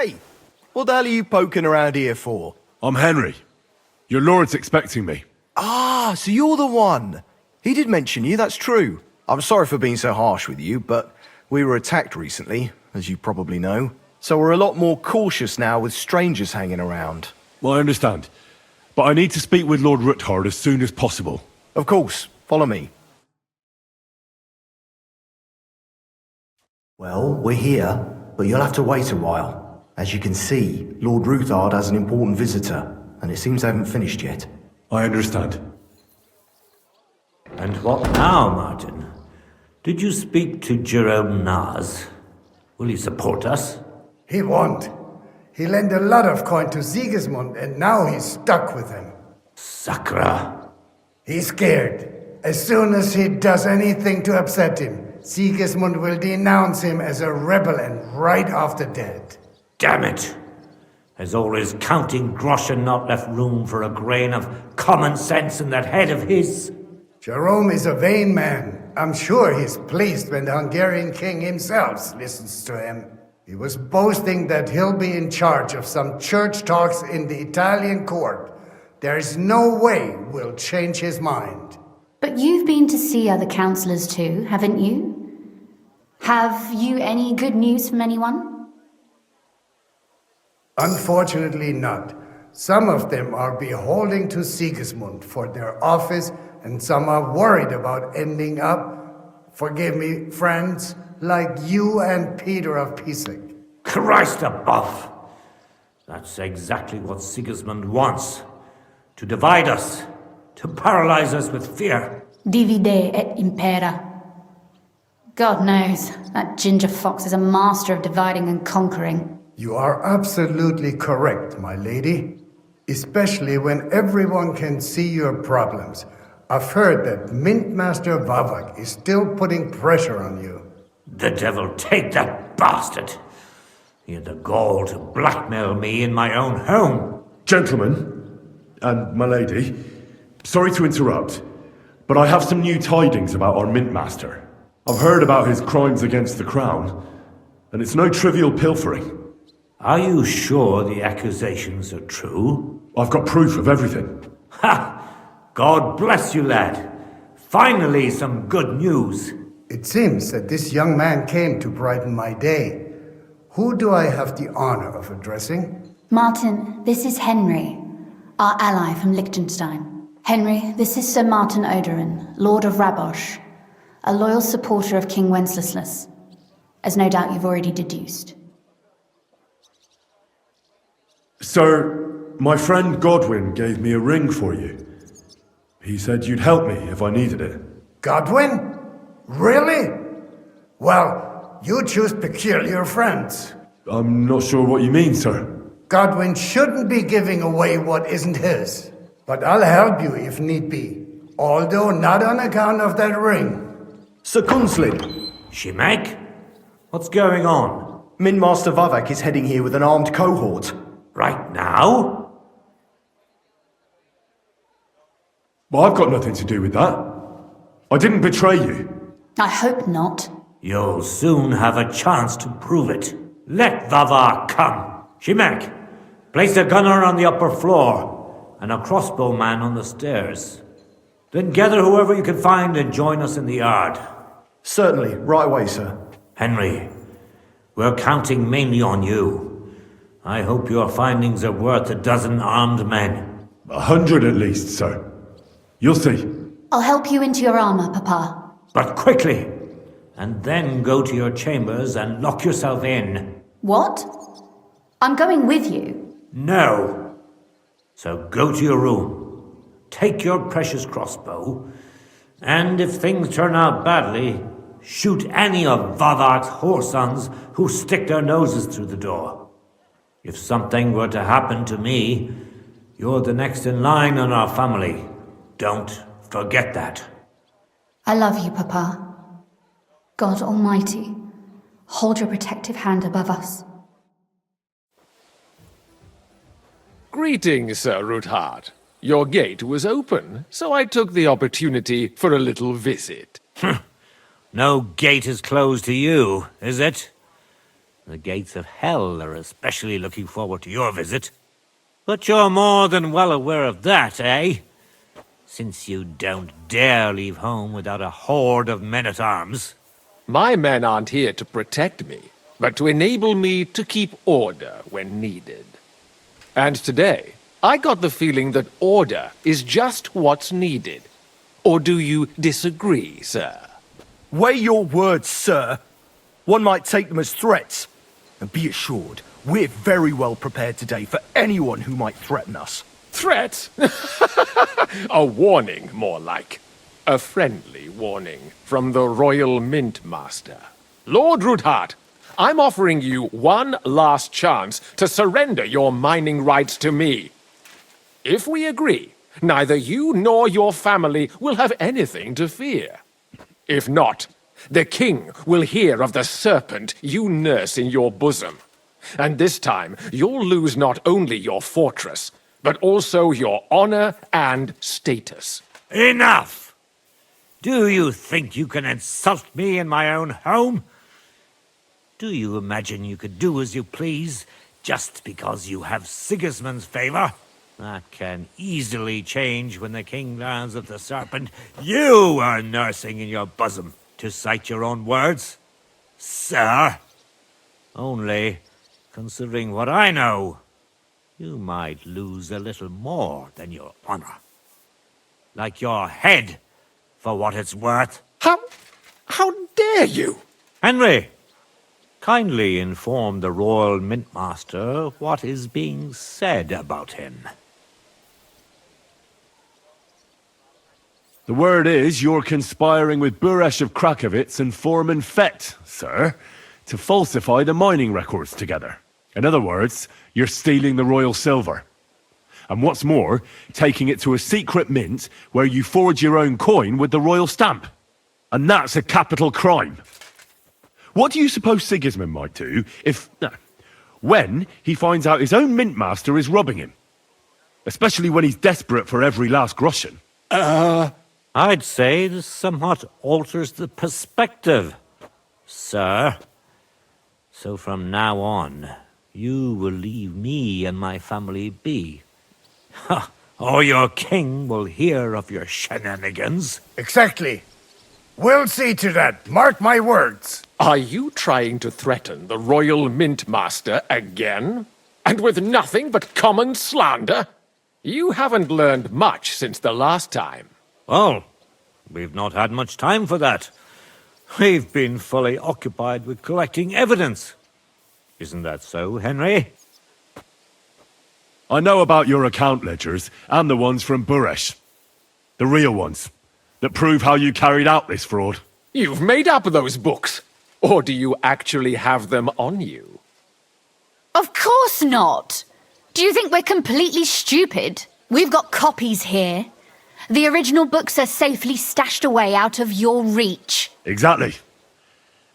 Hey, what the hell are you poking around here for? I'm Henry. Your lord's expecting me. Ah, so you're the one. He did mention you, that's true. I'm sorry for being so harsh with you, but we were attacked recently, as you probably know. So we're a lot more cautious now with strangers hanging around. Well, I understand. But I need to speak with Lord Ruthard as soon as possible. Of course, follow me. Well, we're here, but you'll have to wait a while. As you can see, Lord Ruthard has an important visitor, and it seems they haven't finished yet. I understand. And what now, Martin? Did you speak to Jerome Naz? Will he support us? He won't. He lent a lot of coin to Sigismund, and now he's stuck with him. Sakra. He's scared. As soon as he does anything to upset him, Sigismund will denounce him as a rebel and right off the dead. Damn it! Has all his counting groschen not left room for a grain of common sense in that head of his? Jerome is a vain man. I'm sure he's pleased when the Hungarian king himself listens to him. He was boasting that he'll be in charge of some church talks in the Italian court. There's no way we'll change his mind. But you've been to see other councillors too, haven't you? Have you any good news from anyone? Unfortunately not. Some of them are beholding to Sigismund for their office, and some are worried about ending up, forgive me, friends, like you and Peter of Pisak. Christ above! That's exactly what Sigismund wants. To divide us. To paralyze us with fear. Divide et impera. God knows, that ginger fox is a master of dividing and conquering. You are absolutely correct, my lady. Especially when everyone can see your problems. I've heard that Mintmaster Vavak is still putting pressure on you. The devil take that bastard! He had the gall to blackmail me in my own home. Gentlemen, and my lady, sorry to interrupt, but I have some new tidings about our Mint Master. I've heard about his crimes against the crown, and it's no trivial pilfering. Are you sure the accusations are true? I've got proof of everything. Ha! God bless you, lad. Finally, some good news. It seems that this young man came to brighten my day. Who do I have the honor of addressing? Martin, this is Henry, our ally from Liechtenstein. Henry, this is Sir Martin Oderin, Lord of Rabosh, a loyal supporter of King Wenceslas, as no doubt you've already deduced. Sir, my friend Godwin gave me a ring for you. He said you'd help me if I needed it. Godwin? Really? Well, you choose peculiar friends. I'm not sure what you mean, sir. Godwin shouldn't be giving away what isn't his. But I'll help you if need be. Although not on account of that ring. Sir Kunslin, Shimek? What's going on? Minmaster Vavak is heading here with an armed cohort. Right now? Well, I've got nothing to do with that. I didn't betray you. I hope not. You'll soon have a chance to prove it. Let Vavar come. Shimek, place a gunner on the upper floor and a crossbowman on the stairs. Then gather whoever you can find and join us in the yard. Certainly, right away, sir. Henry, we're counting mainly on you. I hope your findings are worth a dozen armed men. 100 at least, sir. You'll see. I'll help you into your armor, Papa. But quickly! And then go to your chambers and lock yourself in. What? I'm going with you. No. So go to your room. Take your precious crossbow. And if things turn out badly, shoot any of Vavark's whoresons who stick their noses through the door. If something were to happen to me, you're the next in line in our family. Don't forget that. I love you, Papa. God Almighty, hold your protective hand above us. Greetings, Sir Ruthard. Your gate was open, so I took the opportunity for a little visit. No gate is closed to you, is it? The gates of hell are especially looking forward to your visit. But you're more than well aware of that, eh? Since you don't dare leave home without a horde of men-at-arms. My men aren't here to protect me, but to enable me to keep order when needed. And today, I got the feeling that order is just what's needed. Or do you disagree, sir? Weigh your words, sir. One might take them as threats. And be assured, we're very well prepared today for anyone who might threaten us. Threat? A warning, more like. A friendly warning from the Royal Mint Master. Lord Rudhart, I'm offering you one last chance to surrender your mining rights to me. If we agree, neither you nor your family will have anything to fear. If not, the king will hear of the serpent you nurse in your bosom. And this time, you'll lose not only your fortress, but also your honor and status. Enough! Do you think you can insult me in my own home? Do you imagine you could do as you please, just because you have Sigismund's favor? That can easily change when the king learns of the serpent you are nursing in your bosom, to cite your own words, sir. Only, considering what I know, you might lose a little more than your honor. Like your head, for what it's worth. How dare you? Henry, kindly inform the Royal Mintmaster what is being said about him. The word is you're conspiring with Buresh of Krakowitz and Foreman Fett, sir, to falsify the mining records together. In other words, you're stealing the royal silver. And what's more, taking it to a secret mint where you forge your own coin with the royal stamp. And that's a capital crime. What do you suppose Sigismund might do when he finds out his own mint master is robbing him? Especially when he's desperate for every last groschen. I'd say this somewhat alters the perspective, sir. So from now on, you will leave me and my family be. Or your king will hear of your shenanigans. Exactly. We'll see to that. Mark my words. Are you trying to threaten the Royal Mint Master again? And with nothing but common slander? You haven't learned much since the last time. Well, we've not had much time for that. We've been fully occupied with collecting evidence. Isn't that so, Henry? I know about your account ledgers and the ones from Buresh. The real ones, that prove how you carried out this fraud. You've made up those books. Or do you actually have them on you? Of course not! Do you think we're completely stupid? We've got copies here. The original books are safely stashed away out of your reach. Exactly.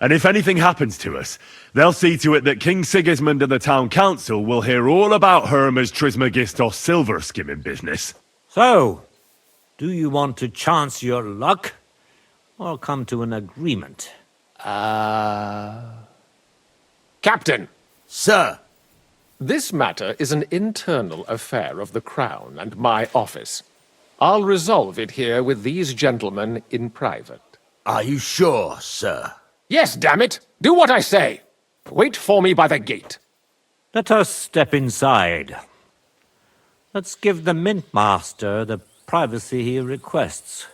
And if anything happens to us, they'll see to it that King Sigismund and the town council will hear all about Hermes Trismegistos silver skimming business. So, do you want to chance your luck? Or come to an agreement? Captain! Sir! This matter is an internal affair of the Crown and my office. I'll resolve it here with these gentlemen in private. Are you sure, sir? Yes, damn it! Do what I say! Wait for me by the gate. Let us step inside. Let's give the Mint Master the privacy he requests.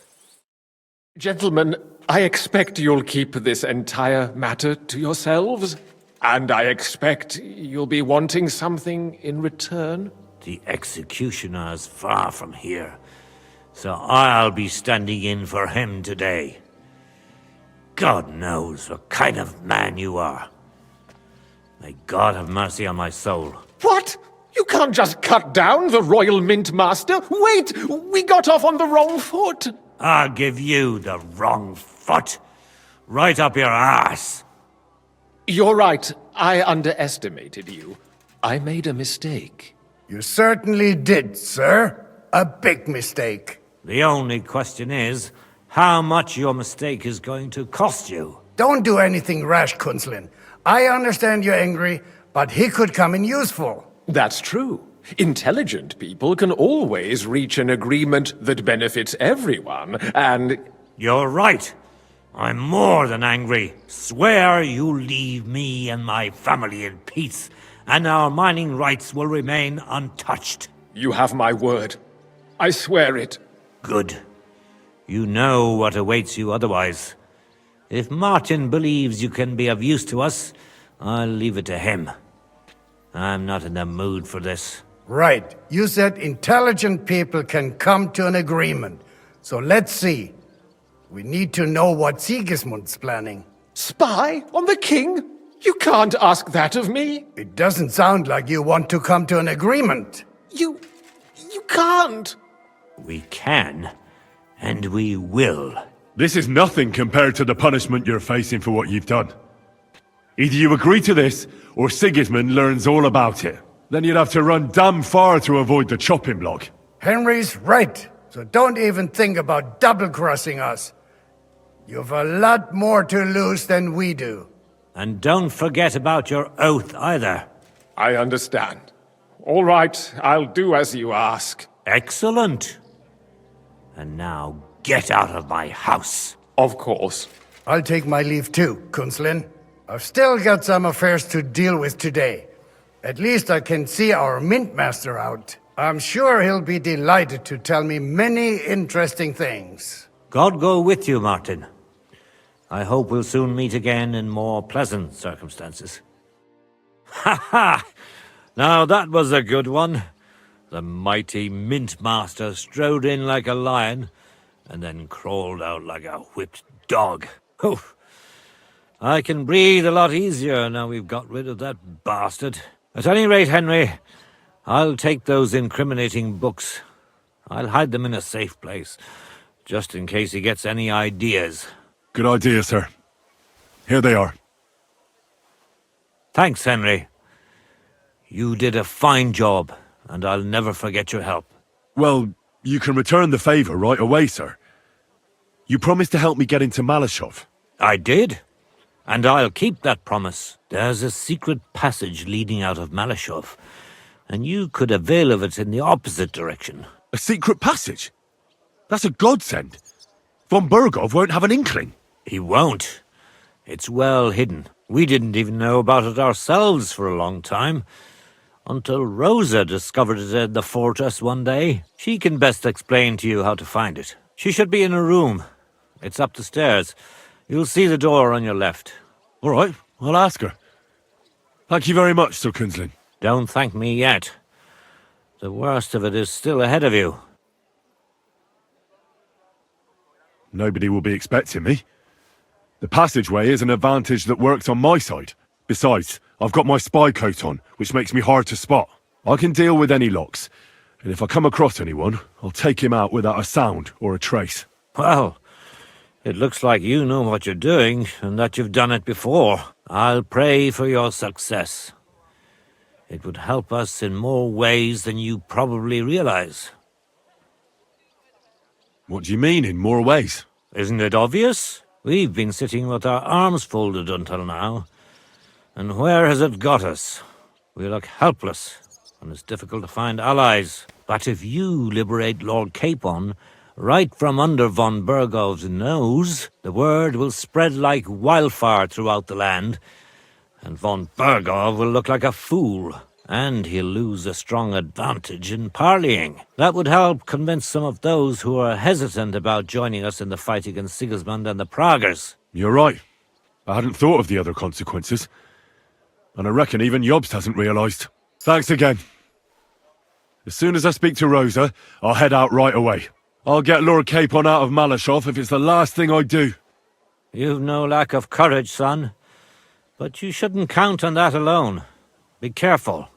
Gentlemen, I expect you'll keep this entire matter to yourselves. And I expect you'll be wanting something in return. The executioner is far from here, so I'll be standing in for him today. God knows what kind of man you are. May God have mercy on my soul. What? You can't just cut down the Royal Mint Master. Wait! We got off on the wrong foot. I'll give you the wrong foot. Right up your ass. You're right. I underestimated you. I made a mistake. You certainly did, sir. A big mistake. The only question is, how much your mistake is going to cost you. Don't do anything rash, Kunzlin. I understand you're angry, but he could come in useful. That's true. Intelligent people can always reach an agreement that benefits everyone, and... You're right. I'm more than angry. Swear you'll leave me and my family in peace, and our mining rights will remain untouched. You have my word. I swear it. Good. You know what awaits you otherwise. If Martin believes you can be of use to us, I'll leave it to him. I'm not in the mood for this. Right. You said intelligent people can come to an agreement. So let's see. We need to know what Sigismund's planning. Spy on the king? You can't ask that of me. It doesn't sound like you want to come to an agreement. You can't. We can, and we will. This is nothing compared to the punishment you're facing for what you've done. Either you agree to this, or Sigismund learns all about it. Then you'd have to run damn far to avoid the chopping block. Henry's right. So don't even think about double-crossing us. You've a lot more to lose than we do. And don't forget about your oath either. I understand. All right, I'll do as you ask. Excellent. And now get out of my house. Of course. I'll take my leave too, Kunslin. I've still got some affairs to deal with today. At least I can see our mint master out. I'm sure he'll be delighted to tell me many interesting things. God go with you, Martin. I hope we'll soon meet again in more pleasant circumstances. Ha ha! Now that was a good one. The mighty mint master strode in like a lion, and then crawled out like a whipped dog. Oof. I can breathe a lot easier now we've got rid of that bastard. At any rate, Henry, I'll take those incriminating books. I'll hide them in a safe place, just in case he gets any ideas. Good idea, sir. Here they are. Thanks, Henry. You did a fine job, and I'll never forget your help. Well, you can return the favor right away, sir. You promised to help me get into Malashov. I did, and I'll keep that promise. There's a secret passage leading out of Malashov, and you could avail of it in the opposite direction. A secret passage? That's a godsend. Von Bergov won't have an inkling. He won't. It's well hidden. We didn't even know about it ourselves for a long time, until Rosa discovered it in the fortress one day. She can best explain to you how to find it. She should be in her room. It's up the stairs. You'll see the door on your left. All right, I'll ask her. Thank you very much, Sir Kunslin. Don't thank me yet. The worst of it is still ahead of you. Nobody will be expecting me. The passageway is an advantage that works on my side. Besides, I've got my spy coat on, which makes me hard to spot. I can deal with any locks, and if I come across anyone, I'll take him out without a sound or a trace. Well, it looks like you know what you're doing, and that you've done it before. I'll pray for your success. It would help us in more ways than you probably realize. What do you mean, in more ways? Isn't it obvious? We've been sitting with our arms folded until now. And where has it got us? We look helpless, and it's difficult to find allies. But if you liberate Lord Capon, right from under von Bergov's nose, the word will spread like wildfire throughout the land, and von Bergov will look like a fool, and he'll lose a strong advantage in parleying. That would help convince some of those who are hesitant about joining us in the fight against Sigismund and the Praguers. You're right. I hadn't thought of the other consequences. And I reckon even Jobst hasn't realised. Thanks again. As soon as I speak to Rosa, I'll head out right away. I'll get Lord Capon out of Malashov if it's the last thing I do. You've no lack of courage, son. But you shouldn't count on that alone. Be careful.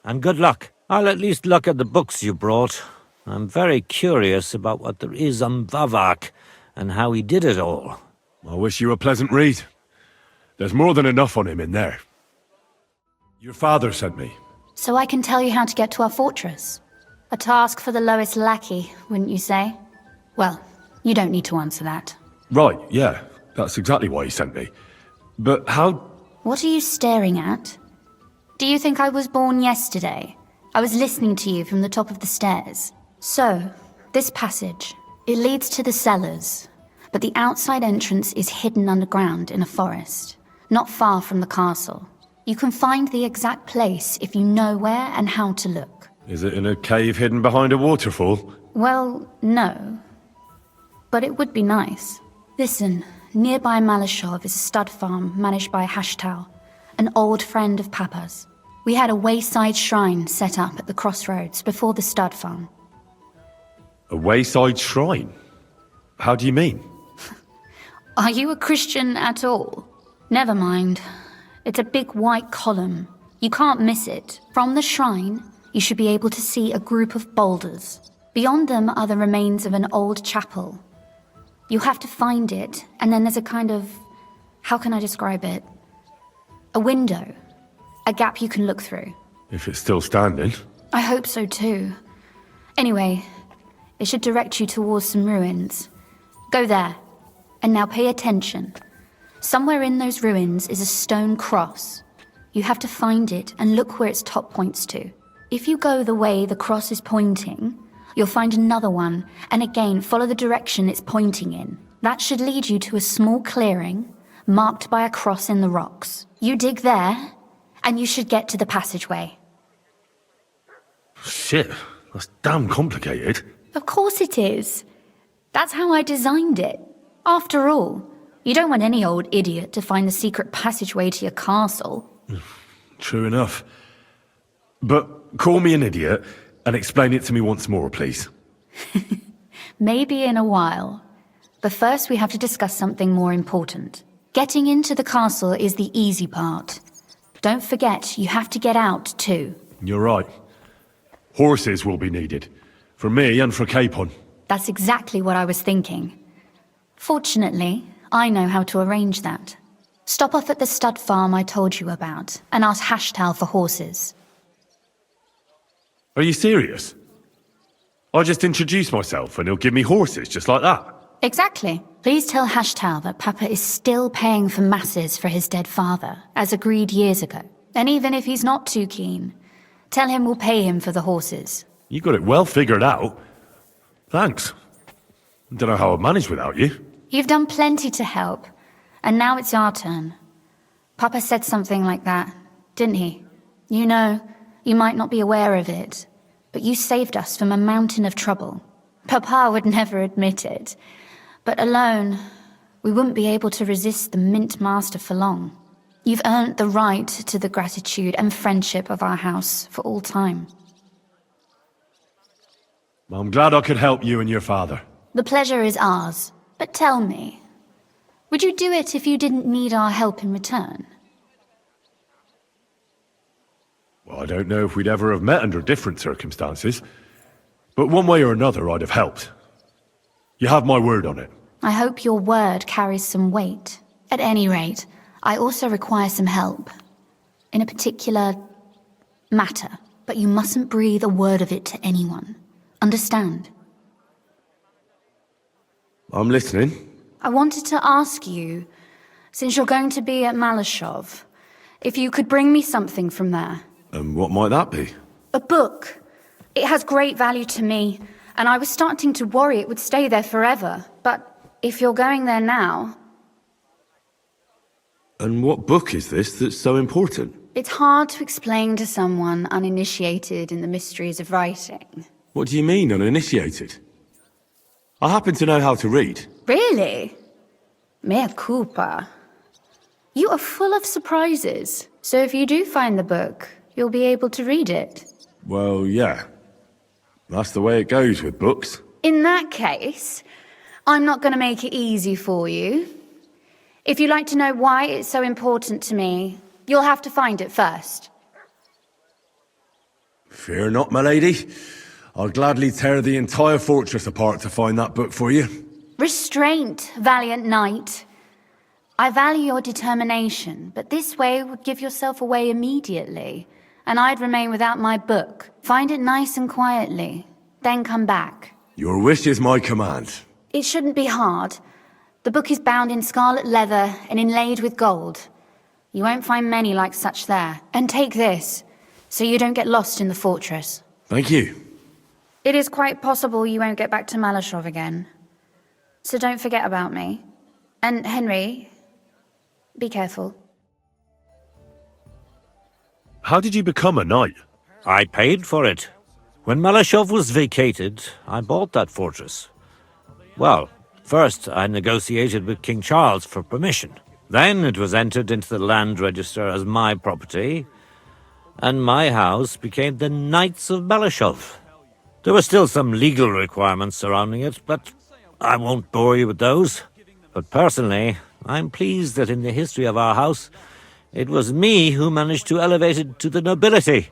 And good luck. I'll at least look at the books you brought. I'm very curious about what there is on Vavak and how he did it all. I wish you a pleasant read. There's more than enough on him in there. Your father sent me. So I can tell you how to get to our fortress. A task for the lowest lackey, wouldn't you say? Well, you don't need to answer that. Right, yeah. That's exactly why he sent me. But how What are you staring at? Do you think I was born yesterday? I was listening to you from the top of the stairs. So, this passage, it leads to the cellars, but the outside entrance is hidden underground in a forest, not far from the castle. You can find the exact place if you know where and how to look. Is it in a cave hidden behind a waterfall? Well, no. But it would be nice. Listen, nearby Malashov is a stud farm managed by Hashtal, an old friend of Papa's. We had a wayside shrine set up at the crossroads before the stud farm. A wayside shrine? How do you mean? Are you a Christian at all? Never mind. It's a big white column. You can't miss it. From the shrine, you should be able to see a group of boulders. Beyond them are the remains of an old chapel. You have to find it, and then there's a kind of... how can I describe it? A window. A gap you can look through. If it's still standing. I hope so too. Anyway, it should direct you towards some ruins. Go there. And now pay attention. Somewhere in those ruins is a stone cross. You have to find it and look where its top points to. If you go the way the cross is pointing, you'll find another one, and again follow the direction it's pointing in. That should lead you to a small clearing, marked by a cross in the rocks. You dig there, and you should get to the passageway. Shit, that's damn complicated. Of course it is. That's how I designed it. After all, you don't want any old idiot to find the secret passageway to your castle. True enough. But call me an idiot and explain it to me once more, please. Maybe in a while. But first we have to discuss something more important. Getting into the castle is the easy part. Don't forget, you have to get out too. You're right. Horses will be needed. For me and for Capon. That's exactly what I was thinking. Fortunately, I know how to arrange that. Stop off at the stud farm I told you about, and ask Hashtal for horses. Are you serious? I'll just introduce myself and he'll give me horses just like that. Exactly. Please tell Hashtal that Papa is still paying for masses for his dead father, as agreed years ago. And even if he's not too keen, tell him we'll pay him for the horses. You got it well figured out. Thanks. Don't know how I'd manage without you. You've done plenty to help, and now it's our turn. Papa said something like that, didn't he? You know, you might not be aware of it, but you saved us from a mountain of trouble. Papa would never admit it, but alone, we wouldn't be able to resist the Mint Master for long. You've earned the right to the gratitude and friendship of our house for all time. I'm glad I could help you and your father. The pleasure is ours, but tell me, would you do it if you didn't need our help in return? Well, I don't know if we'd ever have met under different circumstances, but one way or another I'd have helped. You have my word on it. I hope your word carries some weight. At any rate, I also require some help. In a particular matter, but you mustn't breathe a word of it to anyone. Understand? I'm listening. I wanted to ask you, since you're going to be at Malashov, if you could bring me something from there. And what might that be? A book. It has great value to me, and I was starting to worry it would stay there forever. But if you're going there now... And what book is this that's so important? It's hard to explain to someone uninitiated in the mysteries of writing. What do you mean, uninitiated? I happen to know how to read. Really? Mea culpa. You are full of surprises. So if you do find the book, you'll be able to read it. Well, yeah. That's the way it goes with books. In that case, I'm not going to make it easy for you. If you'd like to know why it's so important to me, you'll have to find it first. Fear not, my lady. I'll gladly tear the entire fortress apart to find that book for you. Restraint, valiant knight. I value your determination, but this way would give yourself away immediately, and I'd remain without my book. Find it nice and quietly, then come back. Your wish is my command. It shouldn't be hard. The book is bound in scarlet leather and inlaid with gold. You won't find many like such there. And take this, so you don't get lost in the fortress. Thank you. It is quite possible you won't get back to Malashov again. So don't forget about me. And Henry, be careful. How did you become a knight? I paid for it. When Malashov was vacated, I bought that fortress. Well, first I negotiated with King Charles for permission. Then it was entered into the land register as my property, and my house became the Knights of Malashov. There were still some legal requirements surrounding it, but I won't bore you with those. But personally, I'm pleased that in the history of our house, it was me who managed to elevate it to the nobility.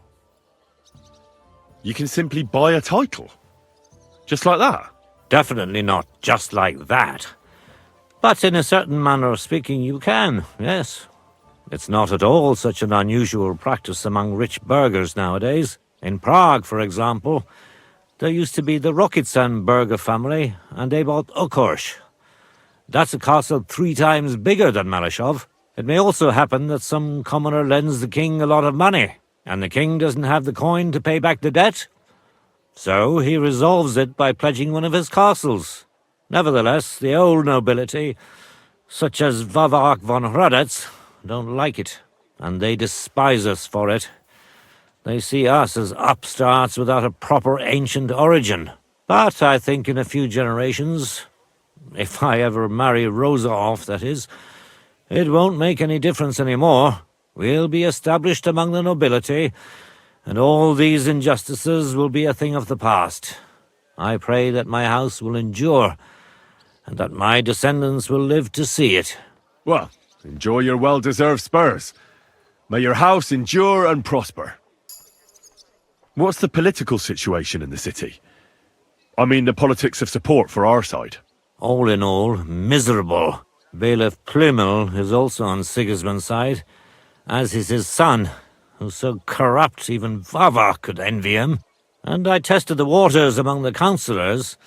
You can simply buy a title? Just like that? Definitely not just like that. But in a certain manner of speaking, you can, yes. It's not at all such an unusual practice among rich burghers nowadays. In Prague, for example, there used to be the Rokitsan burgher family, and they bought Okorsh. That's a castle 3 times bigger than Malashov. It may also happen that some commoner lends the king a lot of money, and the king doesn't have the coin to pay back the debt. So he resolves it by pledging one of his castles. Nevertheless, the old nobility, such as Vavak von Hradec, don't like it, and they despise us for it. They see us as upstarts without a proper ancient origin. But I think in a few generations, if I ever marry Rosa off, that is, it won't make any difference anymore. We'll be established among the nobility, and all these injustices will be a thing of the past. I pray that my house will endure, and that my descendants will live to see it. Well, enjoy your well-deserved spurs. May your house endure and prosper. What's the political situation in the city? I mean the politics of support for our side. All in all, miserable. Bailiff Plymel is also on Sigismund's side, as is his son, who's so corrupt even Vava could envy him. And I tested the waters among the councillors,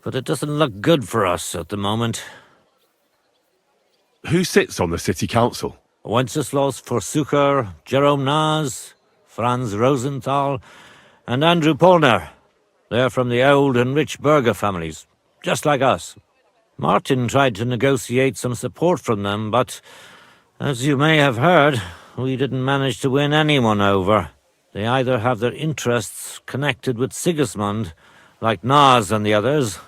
but it doesn't look good for us at the moment. Who sits on the city council? Wenceslas Forsucher, Jerome Naz, Franz Rosenthal, and Andrew Polner. They're from the old and rich burgher families, just like us. Martin tried to negotiate some support from them, but, as you may have heard, we didn't manage to win anyone over. They either have their interests connected with Sigismund, like Naz and the others,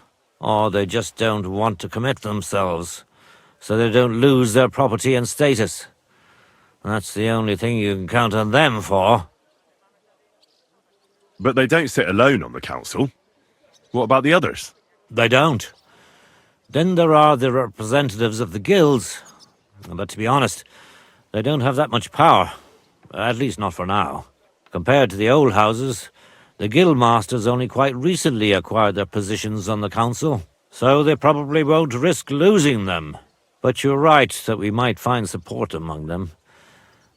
or they just don't want to commit themselves, so they don't lose their property and status. That's the only thing you can count on them for. But they don't sit alone on the council. What about the others? They don't. Then there are the representatives of the guilds, but to be honest, they don't have that much power, at least not for now. Compared to the old houses, the guild masters only quite recently acquired their positions on the council, so they probably won't risk losing them. But you're right that we might find support among them,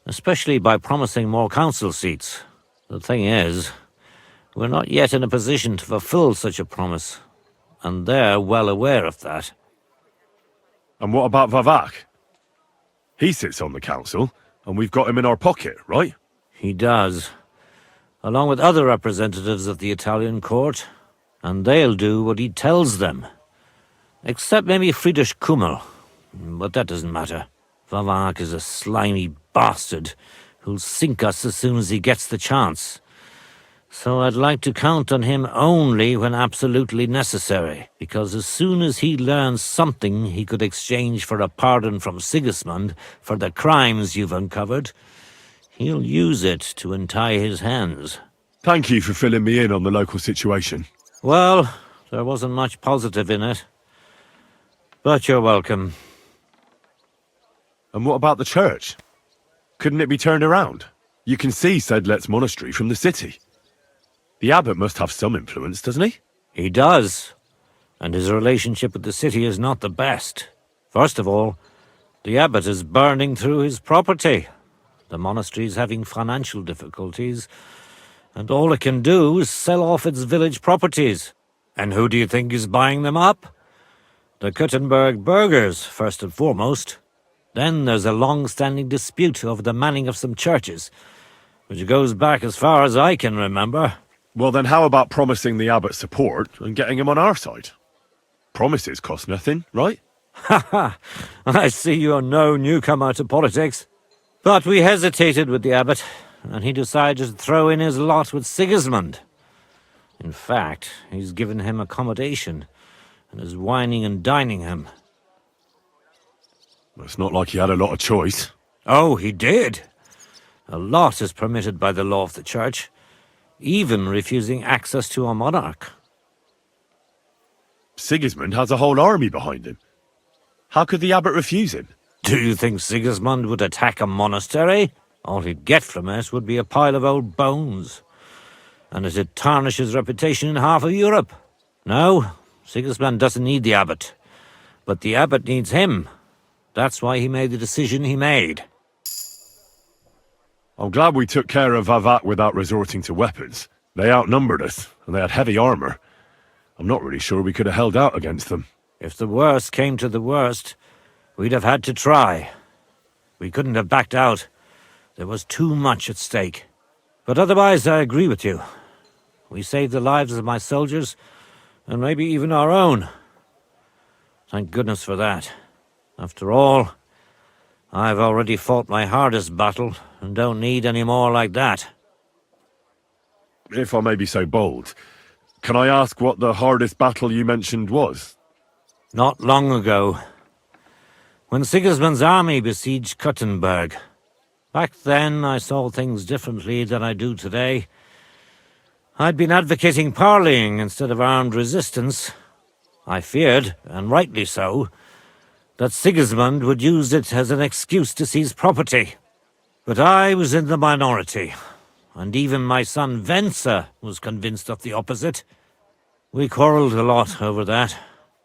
especially by promising more council seats. The thing is, we're not yet in a position to fulfill such a promise, and they're well aware of that. And what about Vavak? He sits on the council, and we've got him in our pocket, right? He does, along with other representatives of the Italian court, and they'll do what he tells them. Except maybe Friedrich Kummel, but that doesn't matter. Vavak is a slimy bastard who'll sink us as soon as he gets the chance. So I'd like to count on him only when absolutely necessary, because as soon as he learns something he could exchange for a pardon from Sigismund for the crimes you've uncovered, he'll use it to untie his hands. Thank you for filling me in on the local situation. Well, there wasn't much positive in it. But you're welcome. And what about the church? Couldn't it be turned around? You can see Sedlet's monastery from the city. The abbot must have some influence, doesn't he? He does. And his relationship with the city is not the best. First of all, the abbot is burning through his property. The monastery's having financial difficulties, and all it can do is sell off its village properties. And who do you think is buying them up? The Kuttenberg burghers, first and foremost. Then there's a long-standing dispute over the manning of some churches, which goes back as far as I can remember. Well, then how about promising the abbot support and getting him on our side? Promises cost nothing, right? Ha ha! I see you're no newcomer to politics. But we hesitated with the abbot, and he decided to throw in his lot with Sigismund. In fact, he's given him accommodation, and is wining and dining him. It's not like he had a lot of choice. Oh, he did! A lot is permitted by the law of the church, even refusing access to a monarch. Sigismund has a whole army behind him. How could the abbot refuse him? Do you think Sigismund would attack a monastery? All he'd get from it would be a pile of old bones, and it'd tarnish his reputation in half of Europe. No, Sigismund doesn't need the abbot, but the abbot needs him. That's why he made the decision he made. I'm glad we took care of Vavat without resorting to weapons. They outnumbered us, and they had heavy armor. I'm not really sure we could have held out against them. If the worst came to the worst, we'd have had to try. We couldn't have backed out. There was too much at stake. But otherwise, I agree with you. We saved the lives of my soldiers, and maybe even our own. Thank goodness for that. After all, I've already fought my hardest battle, and don't need any more like that. If I may be so bold, can I ask what the hardest battle you mentioned was? Not long ago, when Sigismund's army besieged Kuttenberg. Back then, I saw things differently than I do today. I'd been advocating parleying instead of armed resistance. I feared, and rightly so, that Sigismund would use it as an excuse to seize property. But I was in the minority, and even my son Venser was convinced of the opposite. We quarreled a lot over that.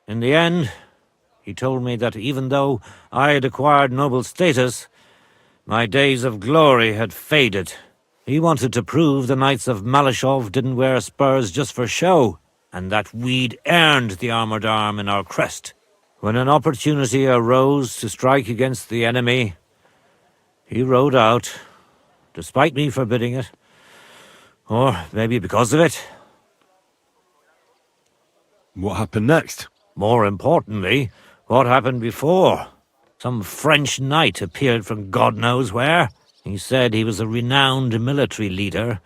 In the end, he told me that even though I had acquired noble status, my days of glory had faded. He wanted to prove the Knights of Malashov didn't wear spurs just for show, and that we'd earned the armored arm in our crest. When an opportunity arose to strike against the enemy, he rode out, despite me forbidding it. Or maybe because of it. What happened next? More importantly, what happened before? Some French knight appeared from God knows where. He said he was a renowned military leader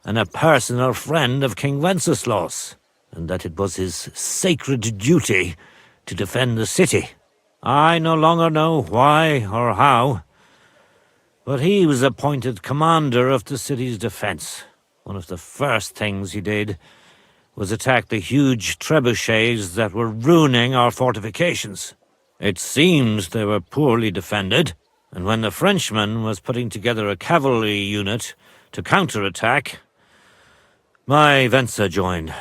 and a personal friend of King Wenceslas, and that it was his sacred duty to defend the city. I no longer know why or how, but he was appointed commander of the city's defense. One of the first things he did was attack the huge trebuchets that were ruining our fortifications. It seems they were poorly defended, and when the Frenchman was putting together a cavalry unit to counterattack, my Venser joined.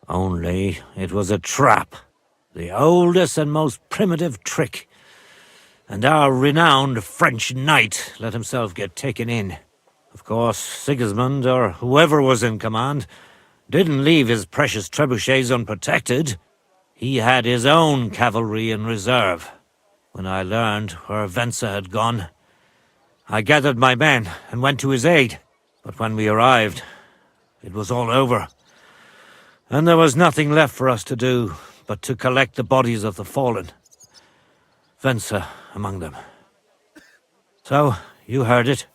Only it was a trap, the oldest and most primitive trick, and our renowned French knight let himself get taken in. Of course, Sigismund, or whoever was in command, didn't leave his precious trebuchets unprotected. He had his own cavalry in reserve. When I learned where Venser had gone, I gathered my men and went to his aid. But when we arrived, it was all over, and there was nothing left for us to do but to collect the bodies of the fallen. Venser among them. So, you heard it.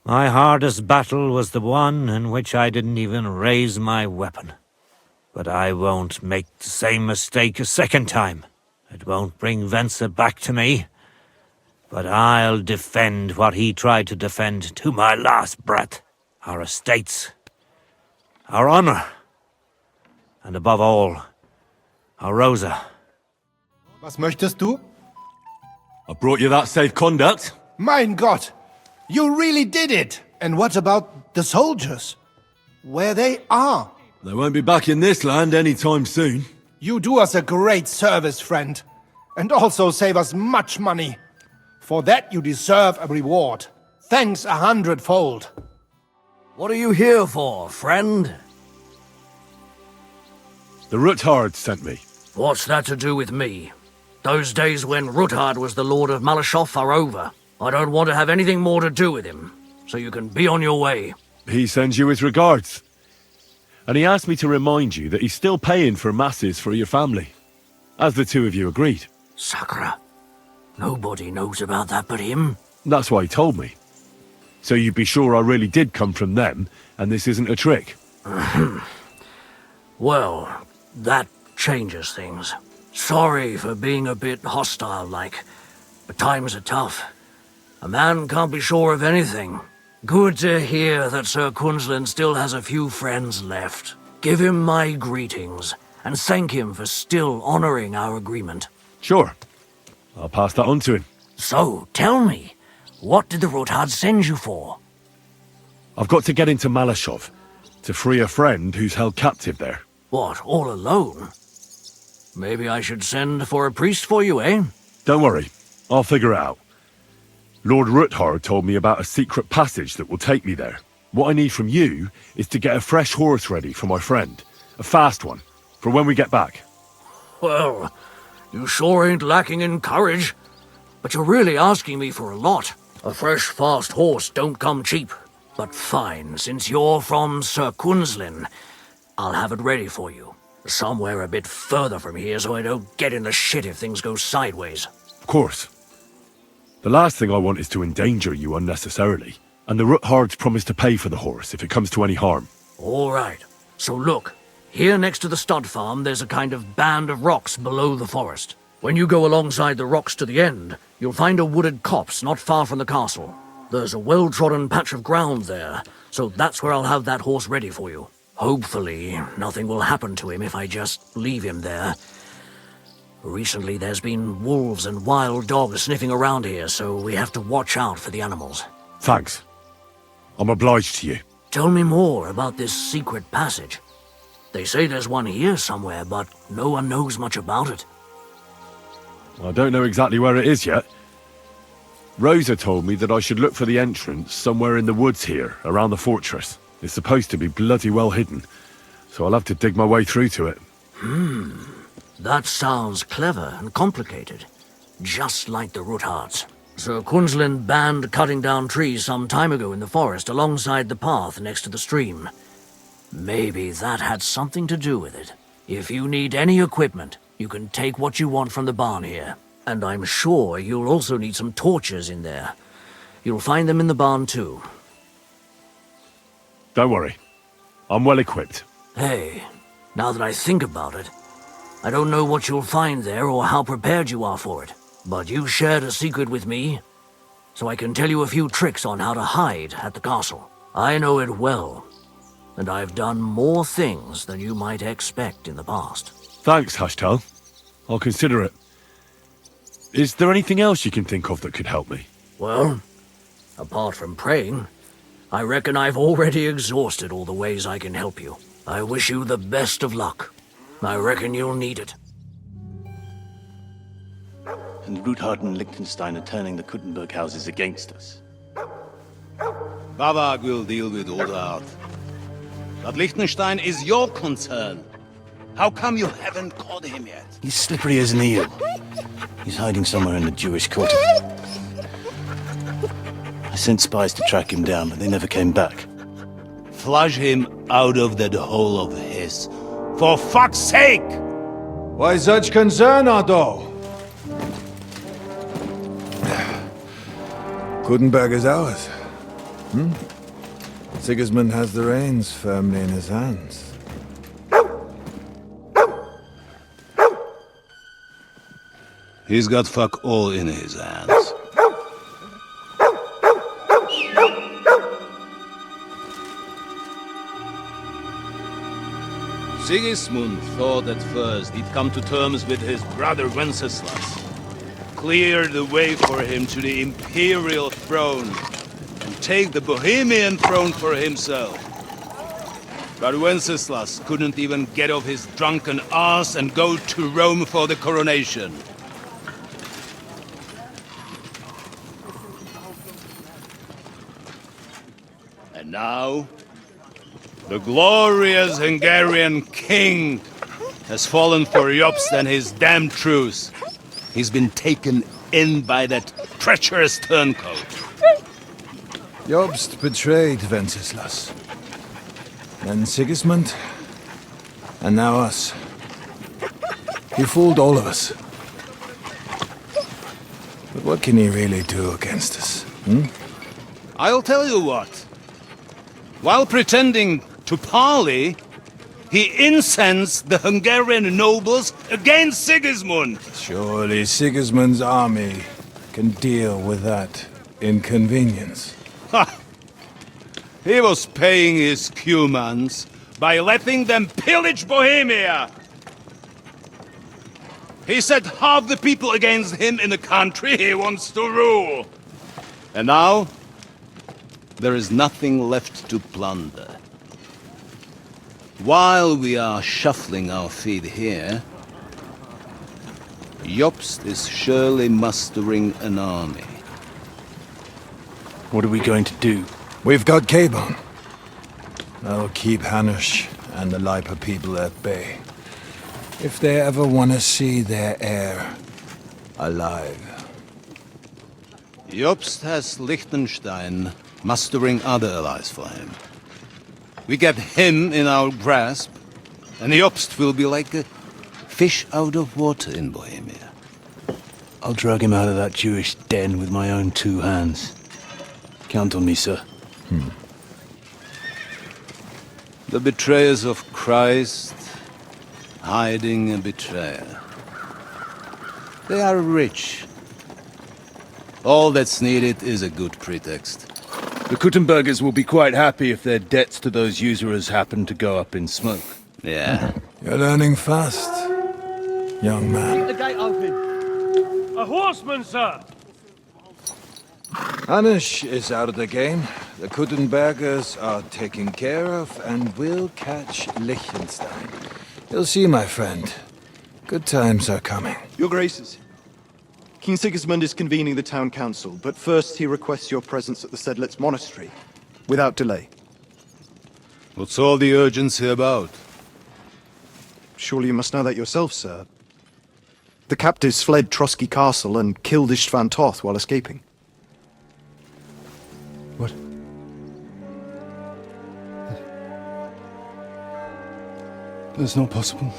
My hardest battle was the one in which I didn't even raise my weapon. But I won't make the same mistake a second time. It won't bring Venser back to me. But I'll defend what he tried to defend to my last breath. Our estates, our honor, and above all, our Rosa. Was möchtest du? I brought you that safe conduct. Mein Gott! You really did it! And what about the soldiers? Where they are? They won't be back in this land anytime soon. You do us a great service, friend. And also save us much money. For that you deserve a reward. Thanks 100-fold. What are you here for, friend? The Ruthard sent me. What's that to do with me? Those days when Ruthard was the Lord of Malashov are over. I don't want to have anything more to do with him, so you can be on your way. He sends you his regards. And he asked me to remind you that he's still paying for masses for your family, as the two of you agreed. Sakura. Nobody knows about that but him. That's why he told me. So you'd be sure I really did come from them, and this isn't a trick. Well, that changes things. Sorry for being a bit hostile-like, but times are tough. A man can't be sure of anything. Good to hear that Sir Quinlan still has a few friends left. Give him my greetings, and thank him for still honoring our agreement. Sure. I'll pass that on to him. So, tell me, what did the Ruthard send you for? I've got to get into Malashov, to free a friend who's held captive there. What, all alone? Maybe I should send for a priest for you, eh? Don't worry, I'll figure it out. Lord Ruthard told me about a secret passage that will take me there. What I need from you is to get a fresh horse ready for my friend. A fast one, for when we get back. Well, you sure ain't lacking in courage. But you're really asking me for a lot. A fresh, fast horse don't come cheap. But fine, since you're from Sir Quinlan, I'll have it ready for you. Somewhere a bit further from here so I don't get in the shit if things go sideways. Of course. The last thing I want is to endanger you unnecessarily. And the Ruthards promised to pay for the horse if it comes to any harm. All right. So look, here next to the stud farm there's a kind of band of rocks below the forest. When you go alongside the rocks to the end, you'll find a wooded copse not far from the castle. There's a well-trodden patch of ground there, so that's where I'll have that horse ready for you. Hopefully, nothing will happen to him if I just leave him there. Recently, there's been wolves and wild dogs sniffing around here, so we have to watch out for the animals. Thanks. I'm obliged to you. Tell me more about this secret passage. They say there's one here somewhere, but no one knows much about it. I don't know exactly where it is yet. Rosa told me that I should look for the entrance somewhere in the woods here, around the fortress. It's supposed to be bloody well hidden, so I'll have to dig my way through to it. That sounds clever and complicated. Just like the Ruthards. Sir Quinlan banned cutting down trees some time ago in the forest alongside the path next to the stream. Maybe that had something to do with it. If you need any equipment, you can take what you want from the barn here. And I'm sure you'll also need some torches in there. You'll find them in the barn too. Don't worry. I'm well equipped. Hey, now that I think about it, I don't know what you'll find there or how prepared you are for it. But you shared a secret with me, so I can tell you a few tricks on how to hide at the castle. I know it well, and I've done more things than you might expect in the past. Thanks, Hashtal. I'll consider it. Is there anything else you can think of that could help me? Well, apart from praying, I reckon I've already exhausted all the ways I can help you. I wish you the best of luck. I reckon you'll need it. And Ruthard and Liechtenstein are turning the Kuttenberg houses against us. Babak will deal with Ruthard. But Liechtenstein is your concern. How come you haven't caught him yet? He's slippery as an eel. He's hiding somewhere in the Jewish quarter. I sent spies to track him down, but they never came back. Flush him out of that hole of his. For fuck's sake! Why such concern, Otto? Kuttenberg is ours. Sigismund has the reins firmly in his hands. He's got fuck all in his hands. Sigismund thought at first he'd come to terms with his brother Wenceslas, clear the way for him to the imperial throne, and take the Bohemian throne for himself. But Wenceslas couldn't even get off his drunken ass and go to Rome for the coronation. And now, the glorious Hungarian king has fallen for Jobst and his damned truce. He's been taken in by that treacherous turncoat. Jobst betrayed Wenceslas. Then Sigismund. And now us. He fooled all of us. But what can he really do against us? I'll tell you what. While pretending to parley, he incensed the Hungarian nobles against Sigismund. Surely Sigismund's army can deal with that inconvenience. Ha! He was paying his Cumans by letting them pillage Bohemia. He set half the people against him in the country he wants to rule. And now, there is nothing left to plunder. While we are shuffling our feet here, Jobst is surely mustering an army. What are we going to do? We've got Cabon. That'll keep Hanush and the Lipa people at bay. If they ever want to see their heir alive. Jobst has Liechtenstein mustering other allies for him. We get him in our grasp, and Jobst will be like a fish out of water in Bohemia. I'll drag him out of that Jewish den with my own 2 hands. Count on me, sir. The betrayers of Christ, hiding a betrayer. They are rich. All that's needed is a good pretext. The Kuttenbergers will be quite happy if their debts to those usurers happen to go up in smoke. Yeah. You're learning fast, young man. The gate open. A horseman, sir! Hanush is out of the game. The Kuttenbergers are taken care of and will catch Liechtenstein. You'll see, my friend. Good times are coming. Your Graces, King Sigismund is convening the town council, but first he requests your presence at the Sedlitz monastery, without delay. What's all the urgency about? Surely you must know that yourself, sir. The captives fled Trotsky Castle and killed Istvan Toth while escaping. What? That's not possible.